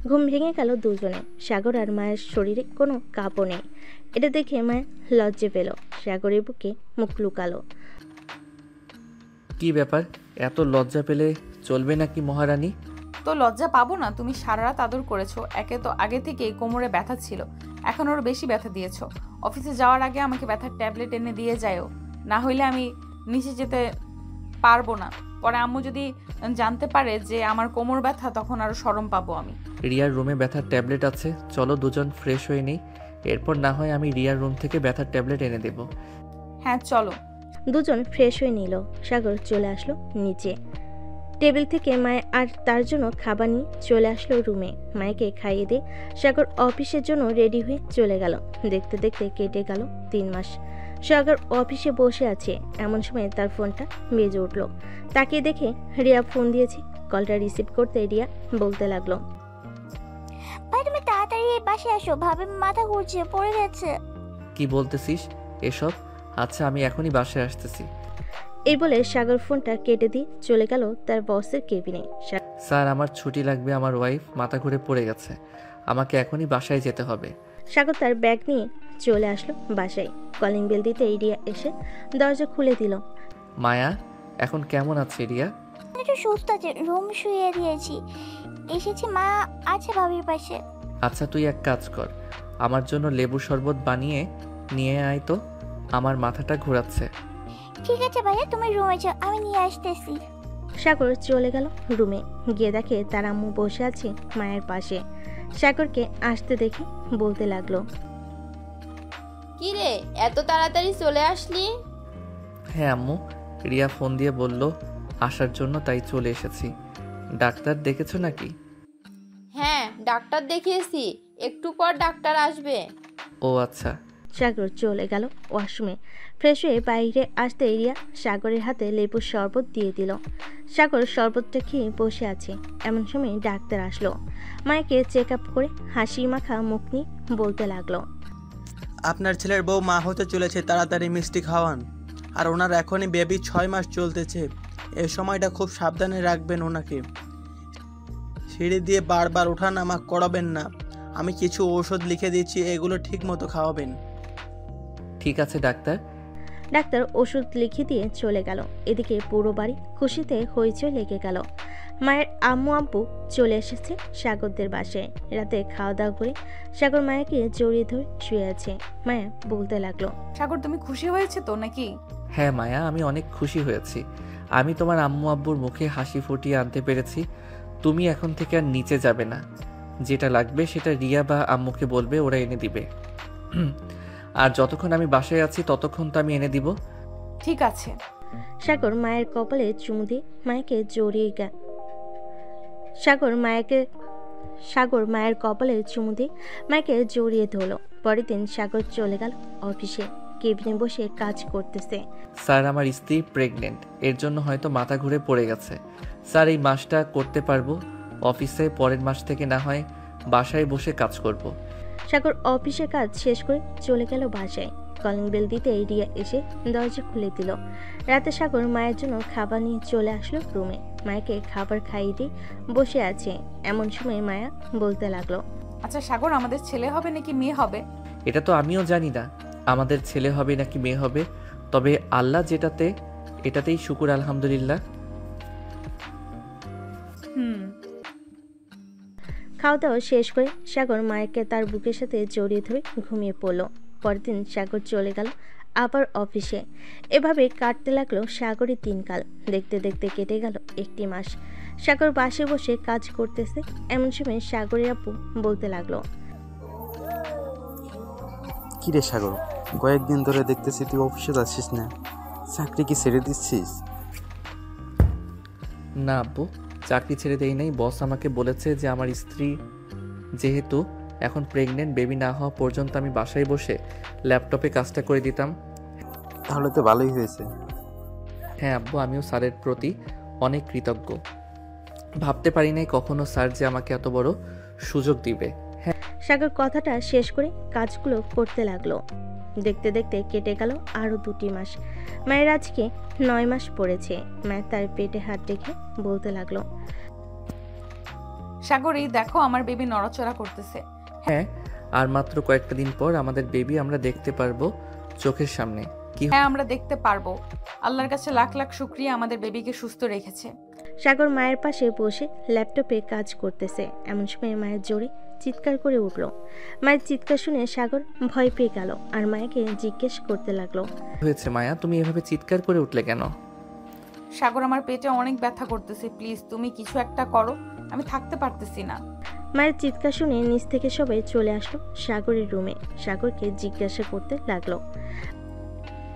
ঘুম ভেঙে গেল দুজনে। সাগর আর মায়ের শরীরে কোনো কাঁপও নেই। এটা দেখে মায়া লজ্জে পেল। সাগরের বুকে মুখ লুকালো। কি ব্যাপার, এত লজ্জা পেলে চলবে নাকি মহারানী? তো লজ্জা পাবো না? তুমি সারা রাত আদর করেছো। একে তো আগে থেকেই কোমরে ব্যথা ছিল, এখন ওর বেশি ব্যথা দিয়েছো। অফিসে যাওয়ার আগে আমাকে ব্যথার ট্যাবলেট এনে দিয়ে যাও, না হইলে আমি নিচে যেতে পারবো না। পরে আম্মু যদি জানতে পারে যে আমার কোমর ব্যথা, তখন আরো শরম পাবো আমি। রিয়ার রুমে ব্যথার ট্যাবলেট আছে, চলো দুজন ফ্রেশ হয়ে নিই, এরপর না হয় আমি রিয়ার রুম থেকে ব্যথার ট্যাবলেট এনে দেব। হ্যাঁ চলো। দুজন ফ্রেশ হয়ে নিল। সাগর চলে আসলো নিচে। টেবিল থেকে মায়া আর তার জন্য খাবার নিয়ে চলে আসলো রুমে। মায়াকে খাইয়ে দিয়ে সাগর অফিসের জন্য রেডি হয়ে চলে গেল। দেখতে দেখতে কেটে গেল 3 মাস। সাগর অফিসে বসে আছে, এমন সময় তার ফোনটা বেজে উঠলো। তাকে দেখে রিয়া ফোন দিয়েছে। কলটা রিসিভ করতে রিয়া বলতে লাগলো, ভাই তুমি তাড়াতাড়ি এই পাশে আসো, ভাবে মাথা ঘুরছে, পড়ে গেছে। কি বলতেছিস এসব? আচ্ছা, আমি এখনই বাসায় আসতেছি। এই বলে সাগর ফোনটা কেটে দিয়ে চলে গেল তার বসের কেবিনে। স্যার, আমার ছুটি লাগবে, আমার ওয়াইফ মাথা ঘুরে পড়ে গেছে, আমাকে এখনই বাসায় যেতে হবে। সাগর তার ব্যাগ নিয়ে চলে আসলো বাসায়। কলিং বেল দিতে রিয়া এসে দরজা খুলে দিল। মায়া, এখন কেমন আছে রিয়া? একটু সুস্থ আছে, রুম শুয়ে দিয়েছি, এসেছি, মা আছে ভাবির পাশে। আচ্ছা, তুই এক কাজ কর, আমার জন্য লেবু শরবত বানিয়ে নিয়ে আয় তো, আমার মাথাটা ঘোরাচ্ছে। ঠিক আছে ভাইয়া, তুমি রুমে যাও, আমি নিয়ে আসতেছি। সাগর চলে গেল রুমে। গিয়ে দেখে তার আম্মু বসে আছে মায়ের পাশে। সাগরকে আসতে দেখে বলতে লাগলো, কি রে, এত তাড়াতাড়ি চলে আসলি? হ্যাঁ আম্মু, রিয়া ফোন দিয়ে বলল আসার জন্য, তাই চলে এসেছি। ডাক্তার দেখেছো নাকি? হ্যাঁ, ডাক্তার দেখিয়েছি, একটু পর ডাক্তার আসবে। ও আচ্ছা। সাগর চলে গেল ওয়াশরুমে। ফ্রেশ হয়ে বাইরে আসতে রিয়া সাগরের হাতে লেবুর শরবত দিয়ে দিল। সাগর শরবতটা খেয়ে বসে আছে। এমন সময় ডাক্তার আসলো। মায়াকে চেক আপ করে হাসি মাখা মুখ নিয়ে বলতে লাগলো, আপনার ছেলের বউ মা হতে চলেছে, তাড়াতাড়ি মিষ্টি খাওয়ান। আর ওনার এখনই বেবি 6 মাস চলতেছে, এই সময়টা খুব সাবধানে রাখবেন ওনাকে। সিঁড়ি দিয়ে বারবার ওঠানামা করাবেন না। আমি কিছু ঔষধ লিখে দিচ্ছি, এগুলো ঠিক মতো খাওয়াবেন। ঠিক আছে ডাক্তার। ডাক্তার ওষুধ লিখে দিয়ে চলে গেল। এদিকে পুরো বাড়ি খুশিতে হইচই লেগে গেল। মায়ের আম্মু আব্বু চলে এসেছে সাগরদের বাসায়। রাতে খাওয়া দাওয়া করে সাগর মায়াকে জড়িয়ে ধরে শুয়ে আছে। মায়া বলতে লাগলো, সাগর তুমি খুশি হয়েছে তো নাকি? হ্যাঁ মায়া, আমি অনেক খুশি হয়েছি। আমি তোমার আম্মু আব্বুর মুখে হাসি ফুটিয়ে আনতে পেরেছি। তুমি এখন থেকে আর নিচে যাবে না। যেটা লাগবে সেটা রিয়া বা আম্মুকে বলবে, ওরা এনে দিবে। আর যতক্ষণ আমি বাসায় আছি ততক্ষণ তো আমি এনে দিব। ঠিক আছে। সাগর মায়ের কপালে চুমু দিয়ে মায়াকে জড়িয়ে সাগর মায়ের কপালে চুমু দিয়ে মায়াকে জড়িয়ে ধরলো। পরের দিন সাগর চলে গেল অফিসে। কেবিনে বসে কাজ করতেছে। স্যার, আমার স্ত্রী প্রেগনেন্ট, এর জন্য হয়তো মাথা ঘুরে পড়ে গেছে। স্যার, এই মাসটা করতে পারবো অফিসে, পরের মাস থেকে না হয় বাসায় বসে কাজ করব। সাগর অফিসে কাজ শেষ করে চলে গেল বাসায়। কলিং বেল দিতে রিয়া এসে দরজা খুলে দিল। রাতে সাগর মায়ের জন্য খাবার নিয়ে চলে আসলো রুমে। মায়াকে খাবার খাইয়ে দিয়ে বসে আছে। এমন সময় মায়া বলতে লাগলো, আচ্ছা সাগর, আমাদের ছেলে হবে নাকি মেয়ে হবে? এটা তো আমিও জানি না আমাদের ছেলে হবে নাকি মেয়ে হবে, তবে আল্লাহ যেটাতে, এটাতেই শুকুর আলহামদুলিল্লাহ। খাওয়া দাওয়া শেষ করে সাগর মায়াকে তার বুকের সাথে জড়িয়ে ধরে ঘুমিয়ে পড়লো। পরের দিন সাগর চলে গেল আবার অফিসে। এভাবে কাটতে লাগলো সাগরের দিনকাল। দেখতে দেখতে কেটে গেল 1 মাস। সাগর বাসে বসে কাজ করতেছে। এমন সময় সাগরের আপু বলতে লাগলো, কিরে সাগর, কয়েকদিন ধরে দেখতেছি তুই অফিসে যাচ্ছিস না, চাকরি কি ছেড়ে দিচ্ছিস? না আব্বু, চাকরি ছেড়ে দেই নাই। বস আমাকে বলেছে যে আমার স্ত্রী যেহেতু এখন প্রেগনেন্ট, বেবি না হওয়া পর্যন্ত আমি বাসায় বসে ল্যাপটপে কাজটা করে দিতাম। তাহলে তো ভালোই হয়েছে। হ্যাঁ আব্বু, আমিও স্যারের প্রতি অনেক কৃতজ্ঞ। ভাবতে পারি নাই কখনো স্যার যে আমাকে এত বড় সুযোগ দিবে। হ্যাঁ। সাগর কথাটা শেষ করে কাজগুলো করতে লাগলো। দেখতে দেখতে কেটে গেল আরো 2 মাস। মায়ের আজকে 9 মাস পড়েছে। মায়ের তার পেটে হাত রেখে বলতে লাগলো, সাগর, এই দেখো আমার বেবি নড়াচড়া করতেছে। হ্যাঁ, আর মাত্র কয়েকটা দিন পর আমাদের বেবি আমরা দেখতে পারবো চোখের সামনে। কি? হ্যাঁ, আমরা দেখতে পারবো। আল্লাহর কাছে লাখ লাখ শুকরিয়া আমাদের বেবিকে সুস্থ রেখেছে। সাগর মায়ের পাশে বসে ল্যাপটপে কাজ করতেছে। এমন সময় মায়ের জোরে চিৎকার করে উঠল। মায়ের চিৎকার শুনে সাগর ভয় পেয়ে গেল আর মায়াকে জিজ্ঞেস করতে লাগলো, হয়েছে মায়া, তুমি এভাবে চিৎকার করে উঠলে কেন? সাগর, আমার পেটে অনেক ব্যথা করতেছে, প্লিজ তুমি কিছু একটা করো, আমি থাকতে পারতেছি না। মায়ের চিৎকার শুনে নিচ থেকে সবাই চলে আসলো সাগরের রুমে। সাগরকে জিজ্ঞাসা করতে লাগলো,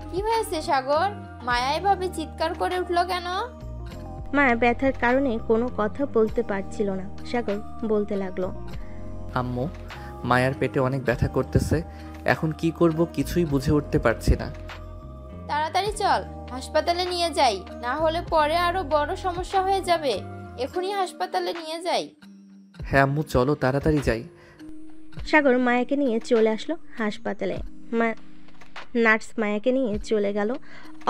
কি হয়েছে সাগর? মায়া এভাবে চিৎকার করে উঠলো কেন? মায়া ব্যথার কারণে কোনো কথা বলতে পারছিল না। সাগর বলতে লাগলো, আম্মু, মায়ার পেটে অনেক ব্যথা করতেছে, এখন কি করব কিছুই বুঝে উঠতে পারছি না। তাড়াতাড়ি চল, হাসপাতালে নিয়ে যাই, না হলে পরে আরো বড় সমস্যা হয়ে যাবে। এখনই হাসপাতালে নিয়ে যাই। হ্যাঁ আম্মু, চলো তাড়াতাড়ি যাই। সাগর মায়াকে নিয়ে চলে আসলো হাসপাতালে। নার্স মায়াকে নিয়ে চলে গেল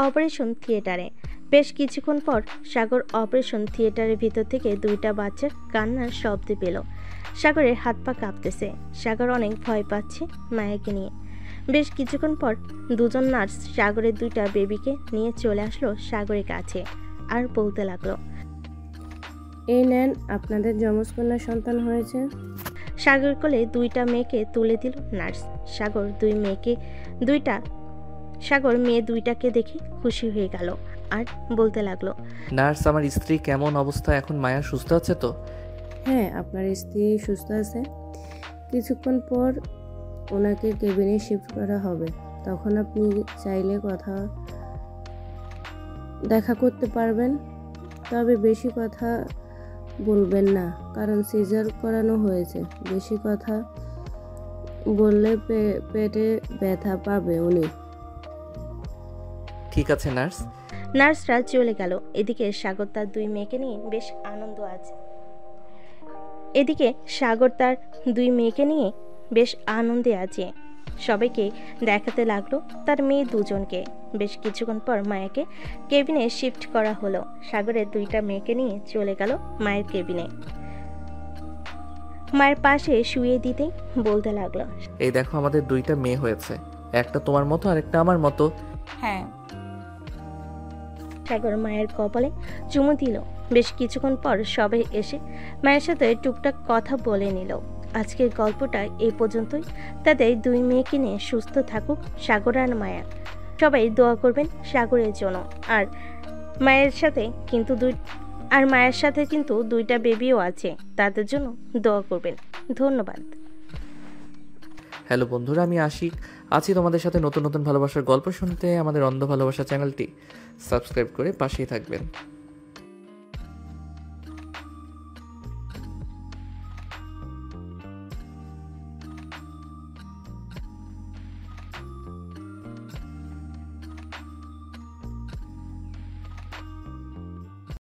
অপারেশন থিয়েটারে। বেশ কিছুক্ষণ পর সাগর অপারেশন থিয়েটারের ভিতর থেকে 2টা বাচ্চার কান্নার শব্দ পেল। সাগরের হাত পা কাঁপতেছে। সাগর অনেক ভয় পাচ্ছে মায়াকে নিয়ে। বেশ কিছুক্ষণ পর 2জন নার্স সাগরের 2টা বেবিকে নিয়ে চলে আসলো সাগরের কাছে আর বলতে লাগলো, এই নেন, আপনাদের যমজ কন্যা সন্তান হয়েছে। সাগর কোলে 2টা মেয়েকে তুলে দিল নার্স। সাগর মেয়ে 2টাকে দেখে খুশি হয়ে গেল আর বলতে লাগলো, নার্স, আমার স্ত্রী কেমন অবস্থা এখন? মায়া সুস্থ আছে তো? হ্যাঁ, আপনার স্ত্রী সুস্থ আছে। কিছুক্ষণ পর ওনাকে কেবিনে শিফট করা হবে, তখন আপনি চাইলে দেখা করতে পারবেন। তবে বেশি কথা বলবেন না, কারণ সিজার করানো হয়েছে। বেশি কথা বললে পেটে ব্যথা পাবে উনি। ঠিক আছে নার্স। নার্সরা চলে গেল। এদিকে সাগর তার দুই মেয়েকে নিয়ে বেশ আনন্দে আছে। সবাইকে দেখাতে লাগলো তার মেয়ে দুজনকে। বেশ কিছুক্ষণ পর মায়াকে কেবিনে শিফট করা হলো। সাগরের দুইটা মেয়েকে নিয়ে চলে গেল মায়ের কেবিনে। মায়ের পাশে শুয়ে দিতেই বলতে লাগলো, এই দেখো আমাদের দুইটা মেয়ে হয়েছে, একটা তোমার মতো আর একটা আমার মতো। হ্যাঁ। সাগর মায়ের কপালে চুমু দিল। বেশ কিছুক্ষণ পর সবাই এসে মায়ের সাথে টুকটাক কথা বলে নিল। আজকের গল্পটা এই পর্যন্তই। তাদের দুই মেয়েকে নিয়ে সুস্থ থাকুক সাগর আর মায়া। সবাই দোয়া করবেন সাগরের জন্য। আর মায়ের সাথে কিন্তু দুইটা বেবিও আছে, তাদের জন্য দোয়া করবেন। ধন্যবাদ। হ্যালো বন্ধুরা, আমি আশিক আছি তোমাদের সাথে নতুন নতুন ভালোবাসার গল্প শুনতে। আমাদের অন্ধ ভালোবাসা চ্যানেলটি সাবস্ক্রাইব করে পাশেই থাকবেন।